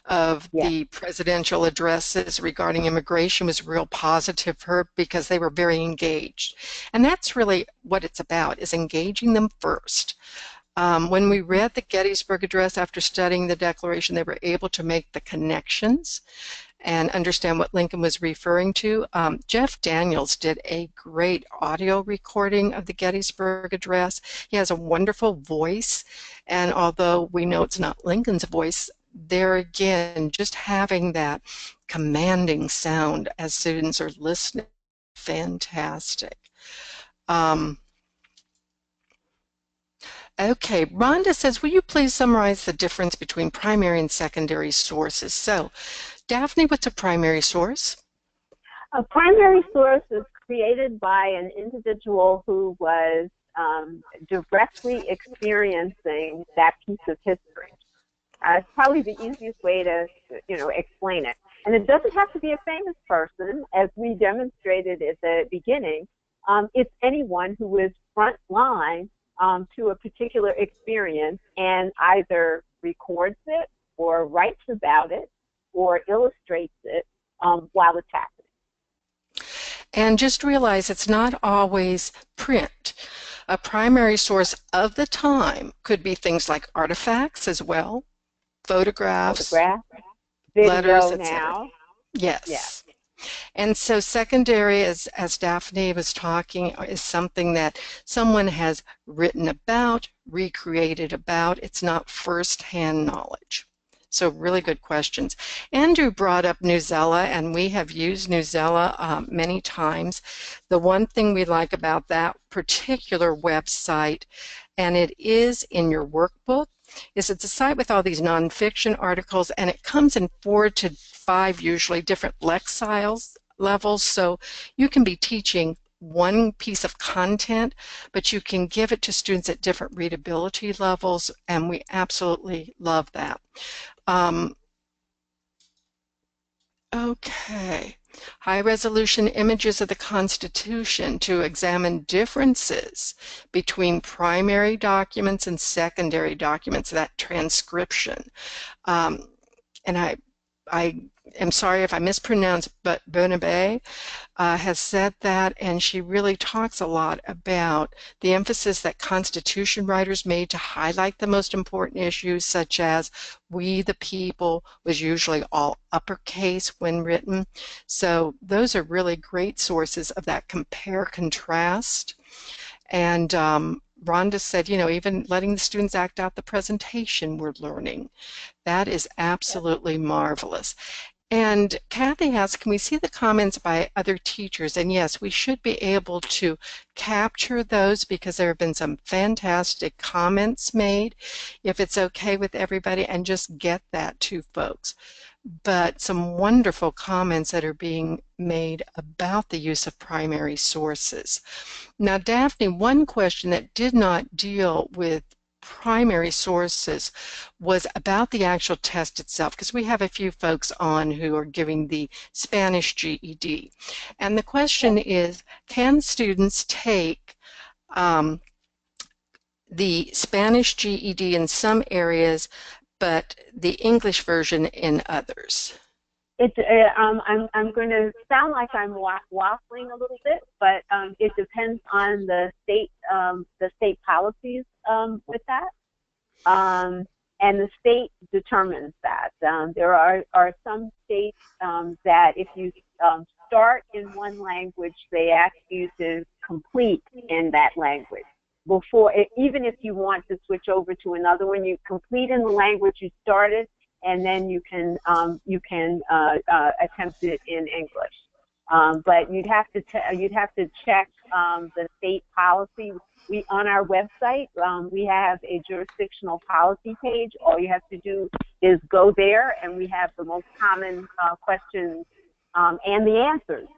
of Yes. the presidential addresses regarding immigration was real positive for her because they were very engaged. And that's really what it's about, is engaging them first. When we read the Gettysburg Address after studying the Declaration, they were able to make the connections and understand what Lincoln was referring to. Jeff Daniels did a great audio recording of the Gettysburg Address. He has a wonderful voice, and although we know it's not Lincoln's voice, there again, just having that commanding sound as students are listening, fantastic. Okay, Rhonda says, will you please summarize the difference between primary and secondary sources? So, Daphne, what's a primary source? A primary source is created by an individual who was directly experiencing that piece of history. It's probably the easiest way to, explain it. And it doesn't have to be a famous person, as we demonstrated at the beginning. It's anyone who is front line to a particular experience and either records it or writes about it or illustrates it while it's happening. And just realize it's not always print. A primary source of the time could be things like artifacts as well, photographs, video letters, etc. now. Yes. Yes. And so secondary, as Daphne was talking, is something that someone has written about, recreated about. It's not first-hand knowledge. So really good questions. Andrew brought up Newsela, and we have used Newsela many times. The one thing we like about that particular website, and it is in your workbook, is it's a site with all these nonfiction articles, and it comes in 4 to 5 usually different lexile levels. So you can be teaching one piece of content, but you can give it to students at different readability levels, and we absolutely love that. Okay. High-resolution images of the Constitution to examine differences between primary documents and secondary documents, that transcription. And I am sorry if I mispronounce, but Bernabe has said that, and she really talks a lot about the emphasis that Constitution writers made to highlight the most important issues, such as "we the people" was usually all uppercase when written. So those are really great sources of that compare-contrast. And Rhonda said, even letting the students act out the presentation we're learning. That is absolutely marvelous. And Kathy asked, can we see the comments by other teachers? And yes, we should be able to capture those because there have been some fantastic comments made, if it's okay with everybody, and just get that to folks. But some wonderful comments that are being made about the use of primary sources. Now, Daphne, one question that did not deal with primary sources was about the actual test itself, because we have a few folks on who are giving the Spanish GED. And the question is, can students take the Spanish GED in some areas, but the English version in others? I'm going to sound like I'm waffling a little bit, but it depends on the state policies with that, and the state determines that. There are some states that if you start in one language, they ask you to complete in that language. Even if you want to switch over to another one, you complete in the language you started, and then you can attempt it in English. But you'd have to check the state policy. On our website, we have a jurisdictional policy page. All you have to do is go there, and we have the most common questions and the answers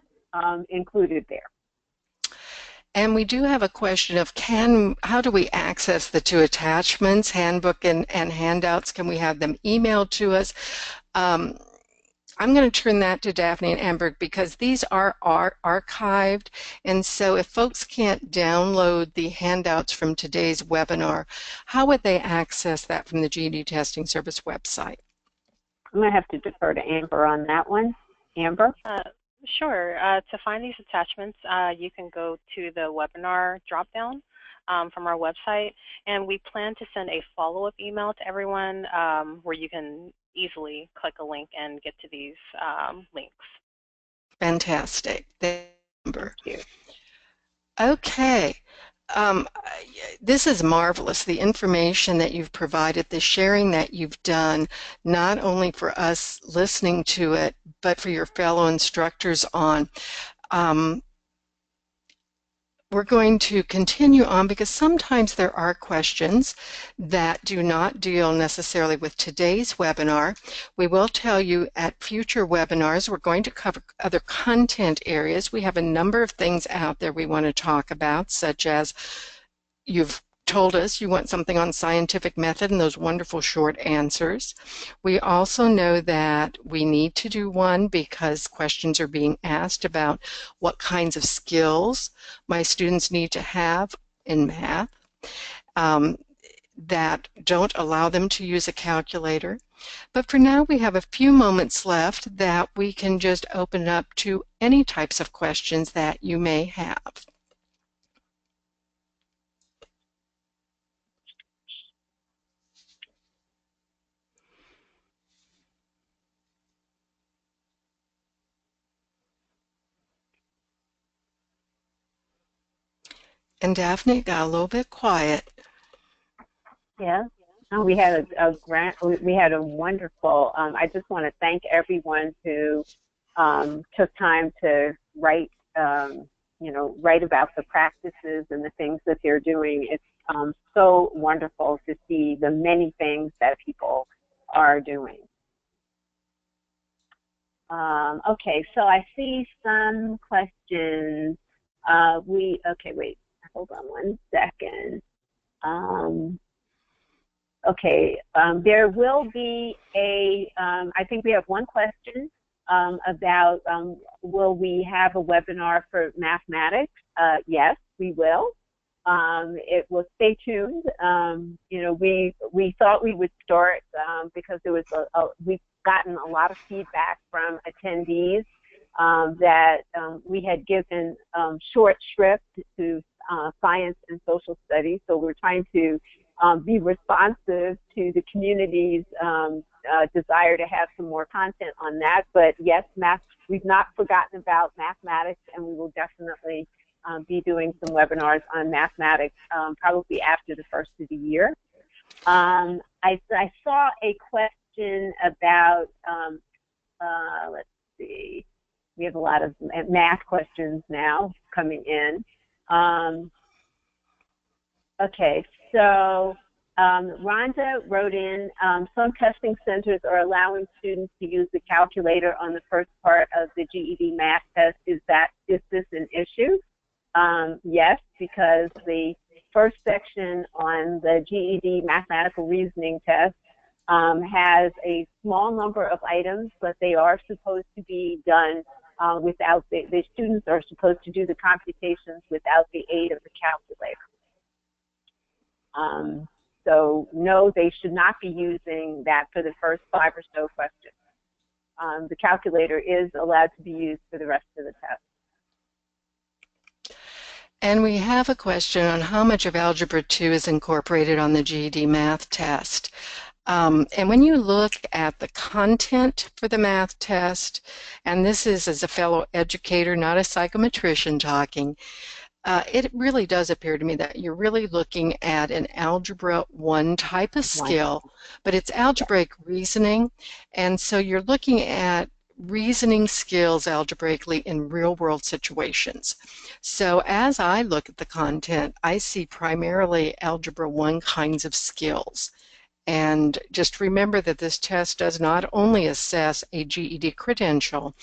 included there. And we do have a question of how do we access the two attachments, handbook and handouts? Can we have them emailed to us? I'm going to turn that to Daphne and Amber because these are archived, and so if folks can't download the handouts from today's webinar, how would they access that from the GED Testing Service website? I'm going to have to defer to Amber on that one. Amber? Sure. To find these attachments, you can go to the webinar dropdown from our website, and we plan to send a follow-up email to everyone where you can easily click a link and get to these links. Fantastic. Thank you. Okay. This is marvelous, the information that you've provided, the sharing that you've done, not only for us listening to it, but for your fellow instructors on. We're going to continue on because sometimes there are questions that do not deal necessarily with today's webinar. We will tell you at future webinars we're going to cover other content areas. We have a number of things out there we want to talk about, such as you've told us you want something on scientific method and those wonderful short answers. We also know that we need to do one because questions are being asked about what kinds of skills my students need to have in math that don't allow them to use a calculator. But for now, we have a few moments left that we can just open up to any types of questions that you may have. And Daphne got a little bit quiet. Yeah. We had a wonderful. I just want to thank everyone who took time to write. Write about the practices and the things that they're doing. It's so wonderful to see the many things that people are doing. Okay, so I see some questions. Okay, wait. Hold on one second. There will be I think we have one question about will we have a webinar for mathematics? Yes, we will. It will stay tuned. We thought we would start because there was we've gotten a lot of feedback from attendees that we had given short shrift to science and social studies. So we're trying to be responsive to the community's desire to have some more content on that. But yes, we've not forgotten about mathematics, and we will definitely be doing some webinars on mathematics probably after the first of the year. I saw a question about, let's see, we have a lot of math questions now coming in. Okay, so Rhonda wrote in, some testing centers are allowing students to use the calculator on the first part of the GED math test. Is this an issue? Yes, because the first section on the GED mathematical reasoning test has a small number of items, but they are supposed to be done without the students are supposed to do the computations without the aid of the calculator. So no, they should not be using that for the first 5 or so questions. The calculator is allowed to be used for the rest of the test. And we have a question on how much of Algebra 2 is incorporated on the GED math test. And when you look at the content for the math test, and this is as a fellow educator, not a psychometrician talking, it really does appear to me that you're really looking at an Algebra 1 type of skill, but it's algebraic reasoning. And so you're looking at reasoning skills algebraically in real-world situations. So as I look at the content, I see primarily Algebra 1 kinds of skills. And just remember that this test does not only assess a GED credential,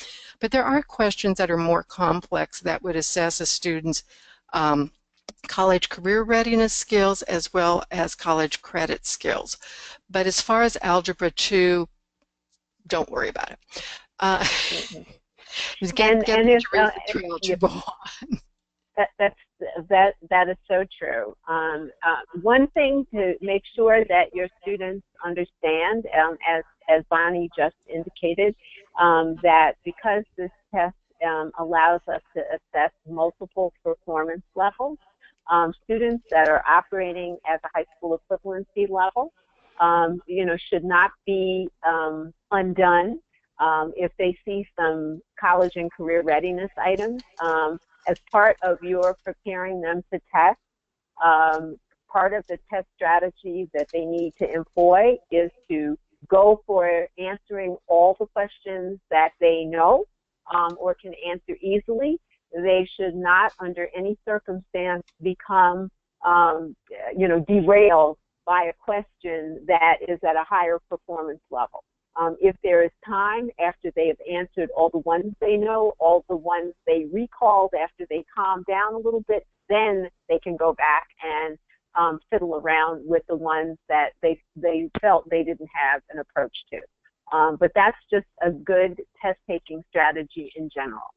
but there are questions that are more complex that would assess a student's college career readiness skills as well as college credit skills. But as far as Algebra 2, don't worry about it. Get to read through Algebra 1. That is so true. One thing to make sure that your students understand, as Bonnie just indicated, that because this test allows us to assess multiple performance levels, students that are operating at the high school equivalency level, should not be undone if they see some college and career readiness items. As part of your preparing them to test, part of the test strategy that they need to employ is to go for answering all the questions that they know or can answer easily. They should not, under any circumstance, become, derailed by a question that is at a higher performance level. If there is time after they have answered all the ones they know, all the ones they recalled after they calm down a little bit, then they can go back and fiddle around with the ones that they felt they didn't have an approach to. But that's just a good test-taking strategy in general.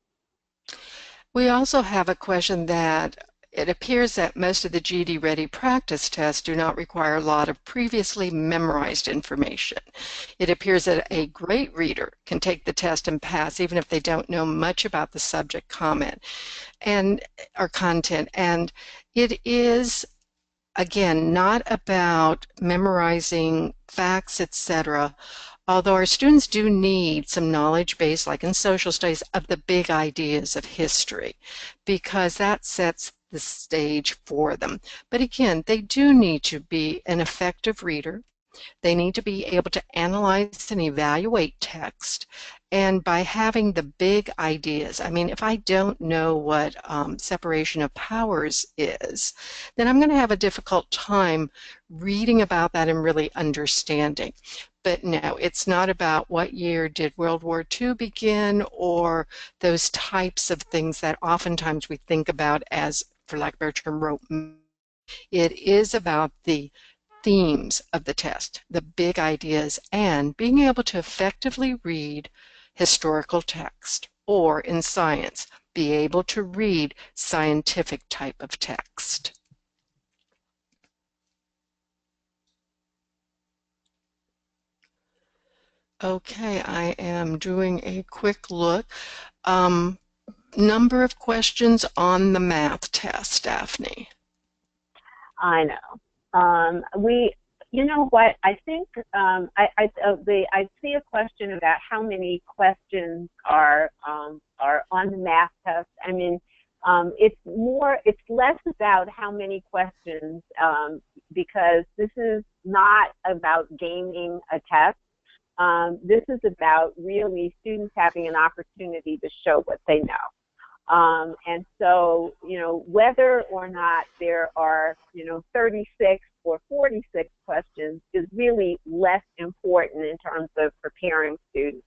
We also have a question that it appears that most of the GED Ready practice tests do not require a lot of previously memorized information. It appears that a great reader can take the test and pass even if they don't know much about the subject content. And it is, again, not about memorizing facts, etc., although our students do need some knowledge base, like in social studies, of the big ideas of history, because that sets the stage for them. But again, they do need to be an effective reader. They need to be able to analyze and evaluate text. And by having the big ideas, I mean, if I don't know what separation of powers is, then I'm going to have a difficult time reading about that and really understanding. But no, it's not about what year did World War II begin or those types of things that oftentimes we think about as, for lack of a better term, it is about the themes of the test, the big ideas, and being able to effectively read historical text, or in science, be able to read scientific type of text. Okay, I am doing a quick look. Number of questions on the math test, Daphne. I know. You know what? I think I see a question about how many questions are on the math test. I mean, it's less about how many questions because this is not about gaming a test. This is about really students having an opportunity to show what they know. And so, whether or not there are, 36 or 46 questions is really less important in terms of preparing students.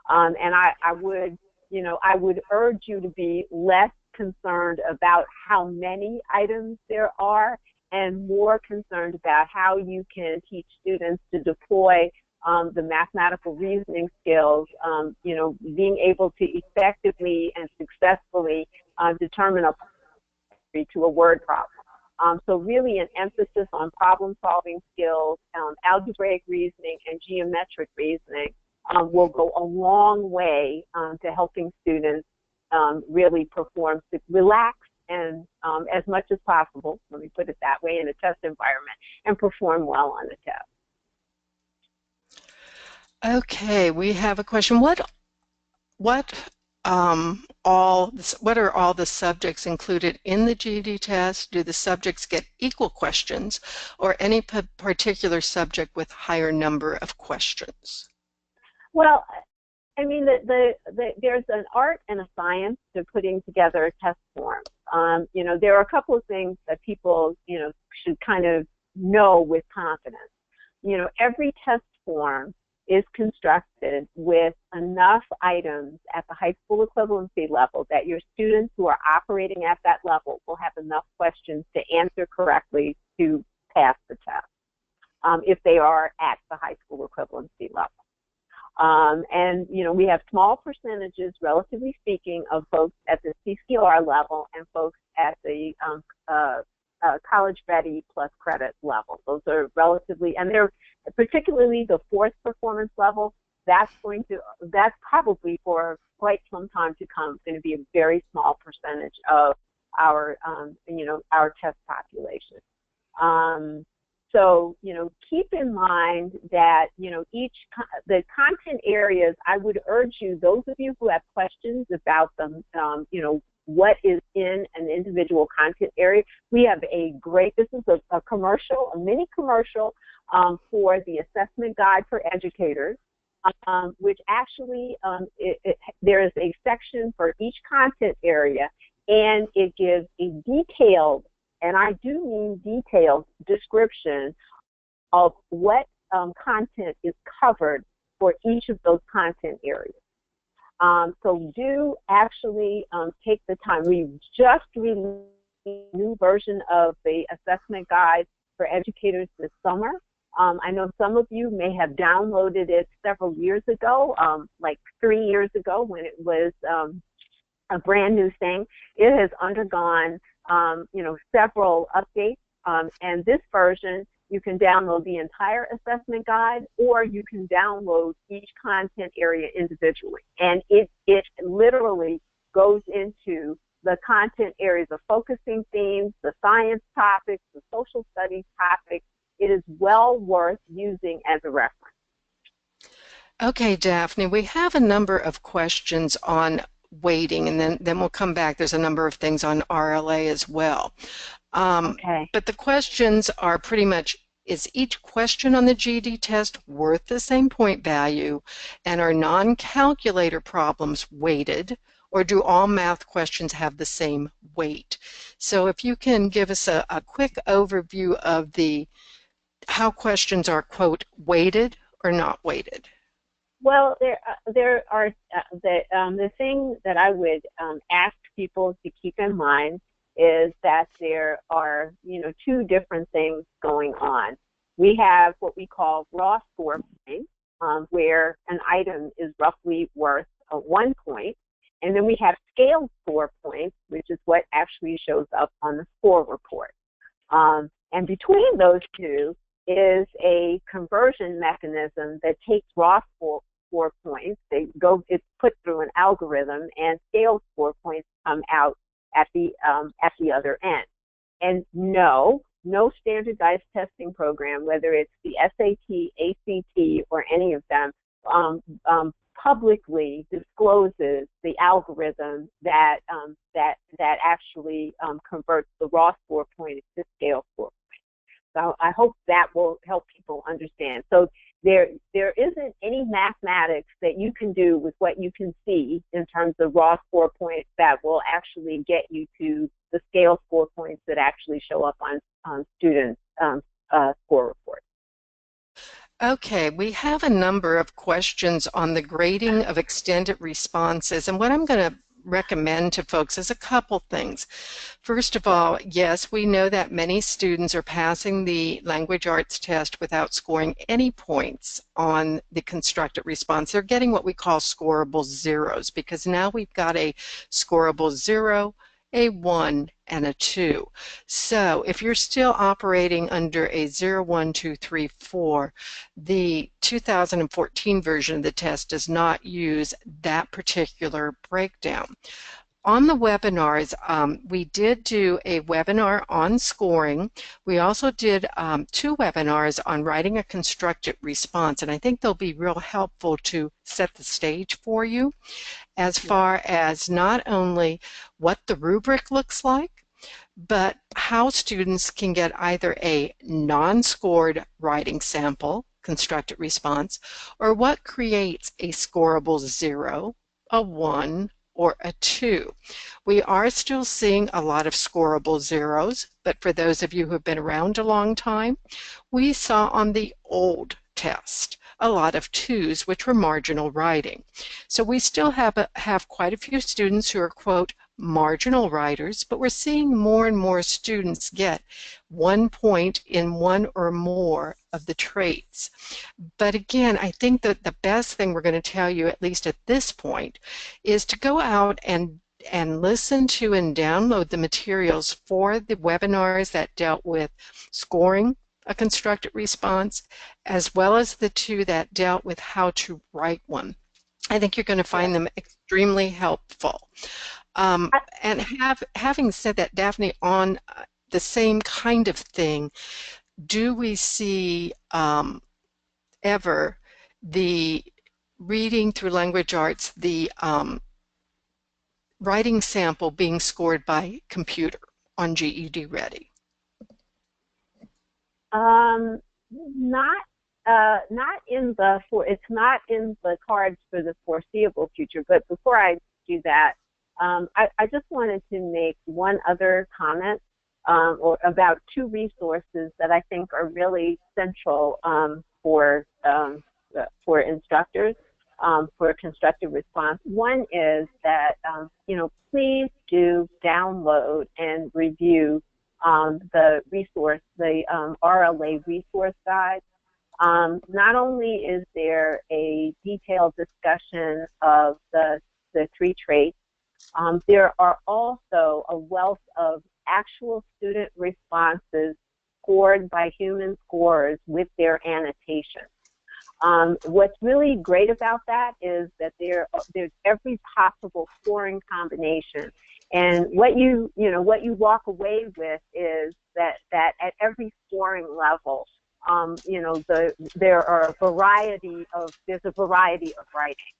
And I would urge you to be less concerned about how many items there are and more concerned about how you can teach students to deploy the mathematical reasoning skills, being able to effectively and successfully determine a to a word problem. So really an emphasis on problem-solving skills, algebraic reasoning, and geometric reasoning will go a long way to helping students really perform, relax, and as much as possible, let me put it that way, in a test environment, and perform well on the test. Okay, we have a question. What what are all the subjects included in the GED test? Do the subjects get equal questions, or any particular subject with higher number of questions? Well, I mean, there's an art and a science to putting together a test form. There are a couple of things that people, should kind of know with confidence. Every test form is constructed with enough items at the high school equivalency level that your students who are operating at that level will have enough questions to answer correctly to pass the test, if they are at the high school equivalency level. We have small percentages, relatively speaking, of folks at the CCR level and folks at the college ready plus credit level. Those are relatively, and they're particularly the fourth performance level. That's probably for quite some time to come going to be a very small percentage of our test population. So, keep in mind that, the content areas, I would urge you, those of you who have questions about them, what is in an individual content area, we have this is a commercial, a mini commercial for the assessment guide for educators, which actually, there is a section for each content area, and it gives a detailed, and I do mean detailed, description of what content is covered for each of those content areas. So do actually take the time. We just released a new version of the assessment guide for educators this summer. I know some of you may have downloaded it several years ago, like 3 years ago when it was a brand new thing. It has undergone several updates, and this version, you can download the entire assessment guide, or you can download each content area individually. And it literally goes into the content areas, the focusing themes, the science topics, the social studies topics. It is well worth using as a reference. Okay, Daphne, we have a number of questions on weighting, and then we'll come back. There's a number of things on RLA as well. Okay. But the questions are pretty much, is each question on the GED test worth the same point value, and are non-calculator problems weighted, or do all math questions have the same weight? So if you can give us a quick overview of how questions are, quote, weighted or not weighted. Well, there are the thing that I would ask people to keep in mind is that there are two different things going on. We have what we call raw score points, where an item is roughly worth 1 point, and then we have scaled score points, which is what actually shows up on the score report. And between those two is a conversion mechanism that takes raw score points. It's put through an algorithm, and scaled score points come out at the other end. And no standardized testing program, whether it's the SAT, ACT, or any of them, publicly discloses the algorithm that actually converts the raw score point to scale score point. So I hope that will help people understand. So there isn't any mathematics that you can do with what you can see in terms of raw score points that will actually get you to the scale score points that actually show up on students' score reports. Okay, we have a number of questions on the grading of extended responses, and what I'm going to recommend to folks is a couple things. First of all, yes, we know that many students are passing the language arts test without scoring any points on the constructed response. They're getting what we call scorable zeros, because now we've got a scorable 0, a 1, and a 2. So if you're still operating under a 0, 1, 2, 3, 4, the 2014 version of the test does not use that particular breakdown. on the webinars, we did do a webinar on scoring. We also did 2 webinars on writing a constructed response, and I think they'll be real helpful to set the stage for you as far as not only what the rubric looks like, but how students can get either a non-scored writing sample, constructed response, or what creates a scorable 0, a 1, or a 2. We are still seeing a lot of scorable 0s, but for those of you who have been around a long time, we saw on the old test a lot of 2s, which were marginal writing. So we still have quite a few students who are, quote, marginal writers, but we're seeing more and more students get 1 point in 1 or more of the traits. But again, I think that the best thing we're going to tell you, at least at this point, is to go out and listen to and download the materials for the webinars that dealt with scoring a constructed response, as well as the 2 that dealt with how to write one. I think you're going to find them extremely helpful. And having said that, Daphne, on the same kind of thing, do we see ever the reading through language arts, the writing sample being scored by computer on GED Ready? It's not in the cards for the foreseeable future. But before I do that, I just wanted to make one other comment or about 2 resources that I think are really central for instructors for constructive response. One is that please do download and review the resource, the RLA resource guide. Not only is there a detailed discussion of the 3 traits, there are also a wealth of actual student responses scored by human scorers with their annotations. What's really great about that is that there's every possible scoring combination, and what you walk away with is that at every scoring level, there's a variety of writing.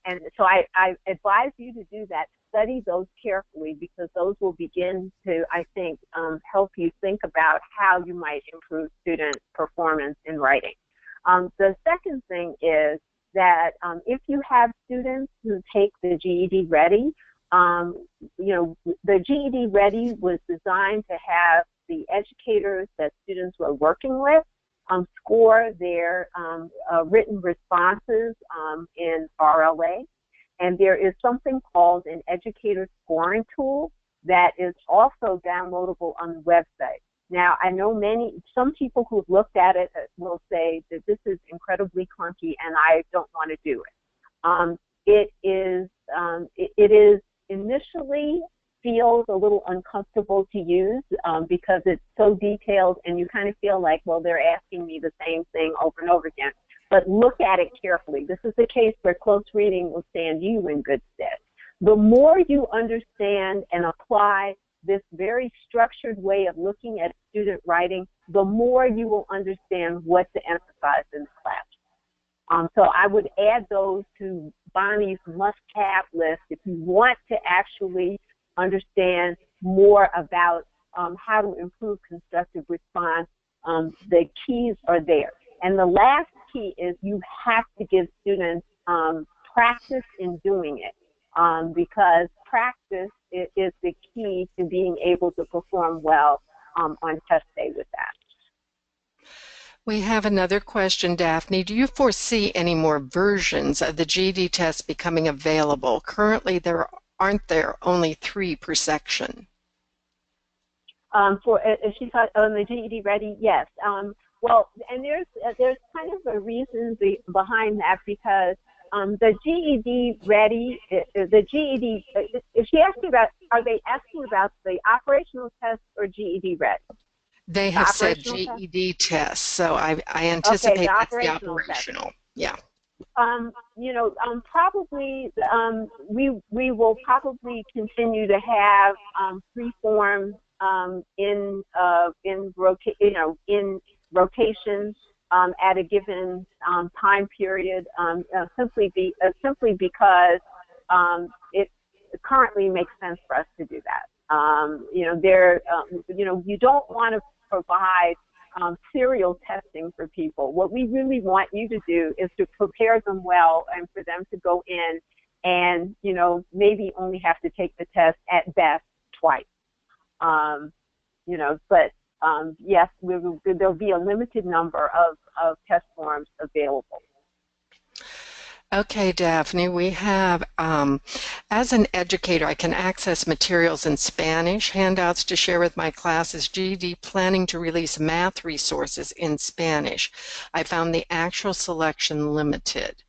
And so I advise you to do that. Study those carefully, because those will begin to, I think, help you think about how you might improve student performance in writing. The second thing is that if you have students who take the GED Ready, the GED Ready was designed to have the educators that students were working with score their written responses in RLA. And there is something called an educator scoring tool that is also downloadable on the website. Now, I know some people who've looked at it will say that this is incredibly clunky and I don't want to do it. It is initially feels a little uncomfortable to use because it's so detailed, and you kind of feel like, well, they're asking me the same thing over and over again. But look at it carefully. This is a case where close reading will stand you in good stead. The more you understand and apply this very structured way of looking at student writing, the more you will understand what to emphasize in the class. So I would add those to Bonnie's must-have list if you want to actually understand more about how to improve constructive response. The keys are there. And the last key is you have to give students practice in doing it, because practice is the key to being able to perform well on test day with that. We have another question, Daphne. Do you foresee any more versions of the GED test becoming available? Currently, aren't there only 3 per section? If she thought on the GED Ready, yes. Well, and there's kind of a reason behind that, because the GED Ready, the GED, if she asked me about, are they asking about the operational test or GED Ready? They have said GED test, so I anticipate that's the operational. Test. Yeah. Probably we will probably continue to have free form in rotation at a given time period, simply because it currently makes sense for us to do that. You don't want to provide serial testing for people. What we really want you to do is to prepare them well and for them to go in and, maybe only have to take the test at best twice. But yes, there'll be a limited number of test forms available. Okay, Daphne, we have, as an educator, I can access materials in Spanish, handouts to share with my classes, GED planning to release math resources in Spanish. I found the actual selection limited.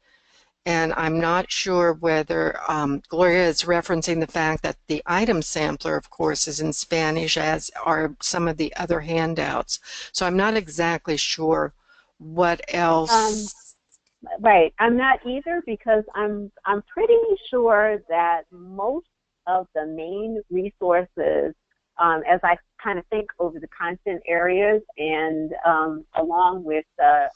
And I'm not sure whether Gloria is referencing the fact that the item sampler, of course, is in Spanish, as are some of the other handouts. So I'm not exactly sure what else. Right, I'm not either, because I'm pretty sure that most of the main resources, as I kind of think over the content areas and along with the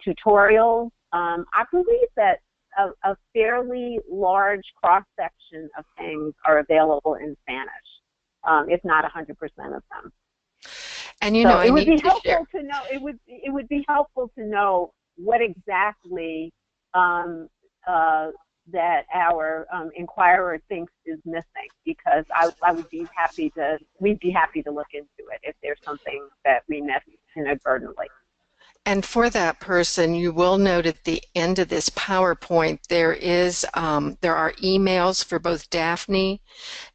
tutorials, I believe that a fairly large cross-section of things are available in Spanish, if not 100% of them. And it would be helpful to know. It would be helpful to know what exactly that our inquirer thinks is missing, because we'd be happy to look into it if there's something that we missed inadvertently. And for that person, you will note at the end of this PowerPoint there are emails for both Daphne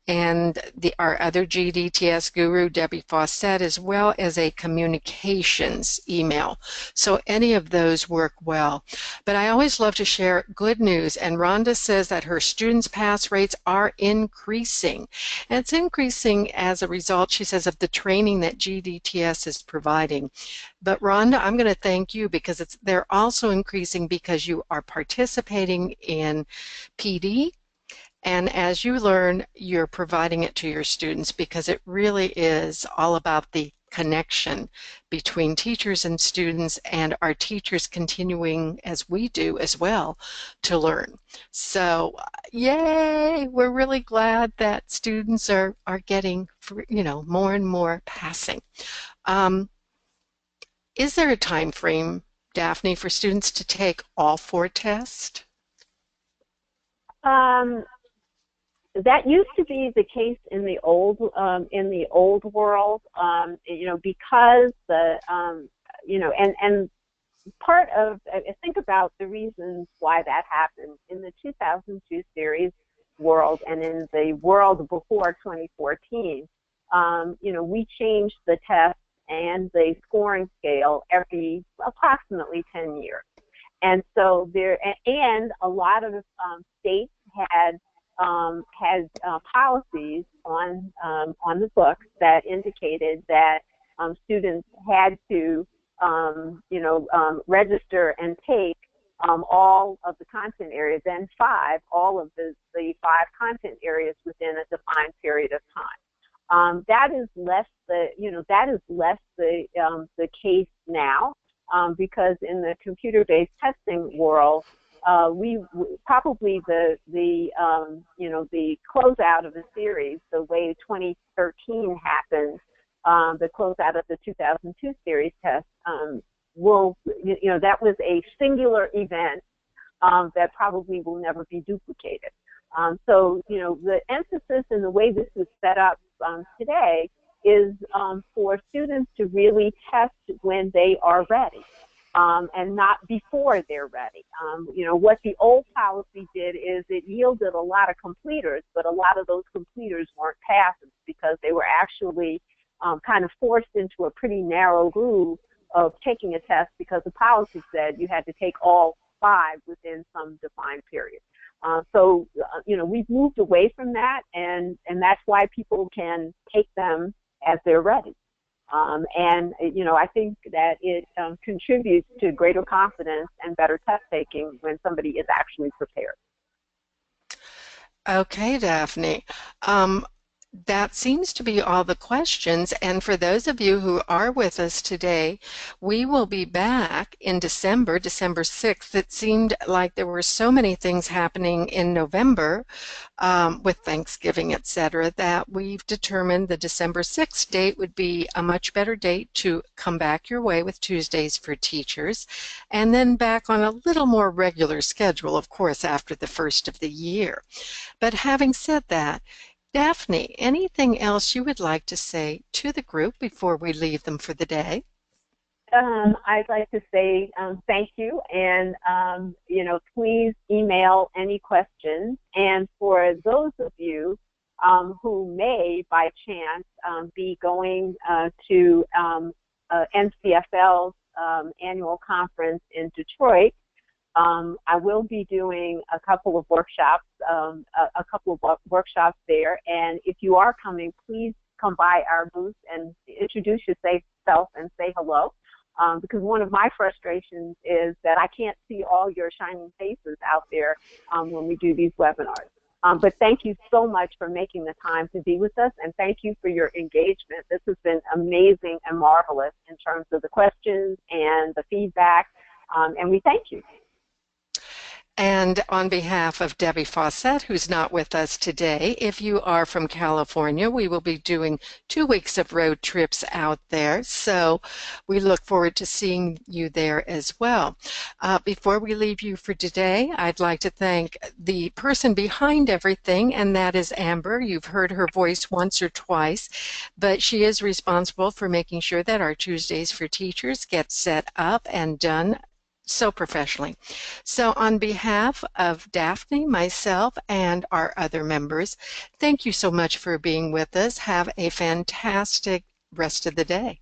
and our other GDTS guru, Debbie Fawcett, as well as a communications email. So any of those work well. But I always love to share good news, and Rhonda says that her students' pass rates are increasing. And it's increasing as a result, she says, of the training that GDTS is providing. But Rhonda, I'm going to thank you, because they're also increasing because you are participating in PD. And as you learn, you're providing it to your students, because it really is all about the connection between teachers and students, and our teachers continuing, as we do as well, to learn. So yay, we're really glad that students are getting more and more passing. Is there a time frame, Daphne, for students to take all 4 tests? That used to be the case in the old world, because and part of, think about the reasons why that happened in the 2002 series world and in the world before 2014. We changed the test and the scoring scale every approximately 10 years, and so a lot of states had policies on the books that indicated that students had to register and take all of the content areas, and all of the 5 content areas within a defined period of time. That is less the case now, because in the computer-based testing world, probably the closeout of the series, the way 2013 happened, the closeout of the 2002 series test, that was a singular event that probably will never be duplicated. So the emphasis and the way this is set up today is for students to really test when they are ready. And not before they're ready. What the old policy did is it yielded a lot of completers, but a lot of those completers weren't passes, because they were actually kind of forced into a pretty narrow groove of taking a test, because the policy said you had to take all 5 within some defined period. So we've moved away from that, and that's why people can take them as they're ready. And I think that it contributes to greater confidence and better test taking when somebody is actually prepared. Okay, Daphne. Um, that seems to be all the questions. And for those of you who are with us today, we will be back in December, December 6th. It seemed like there were so many things happening in November with Thanksgiving, etc., that we've determined the December 6th date would be a much better date to come back your way with Tuesdays for Teachers, and then back on a little more regular schedule, of course, after the first of the year. But having said that, Daphne, anything else you would like to say to the group before we leave them for the day? I'd like to say thank you, and please email any questions. And for those of you who may, by chance, be going to NCFL's annual conference in Detroit, I will be doing a couple of workshops, there. And if you are coming, please come by our booth and introduce yourself and say hello. Because one of my frustrations is that I can't see all your shining faces out there when we do these webinars. But thank you so much for making the time to be with us, and thank you for your engagement. This has been amazing and marvelous in terms of the questions and the feedback, and we thank you. And on behalf of Debbie Fawcett, who's not with us today, if you are from California, we will be doing 2 weeks of road trips out there. So we look forward to seeing you there as well. Before we leave you for today, I'd like to thank the person behind everything, and that is Amber. You've heard her voice once or twice, but she is responsible for making sure that our Tuesdays for Teachers get set up and done so professionally. So on behalf of Daphne, myself, and our other members, thank you so much for being with us. Have a fantastic rest of the day.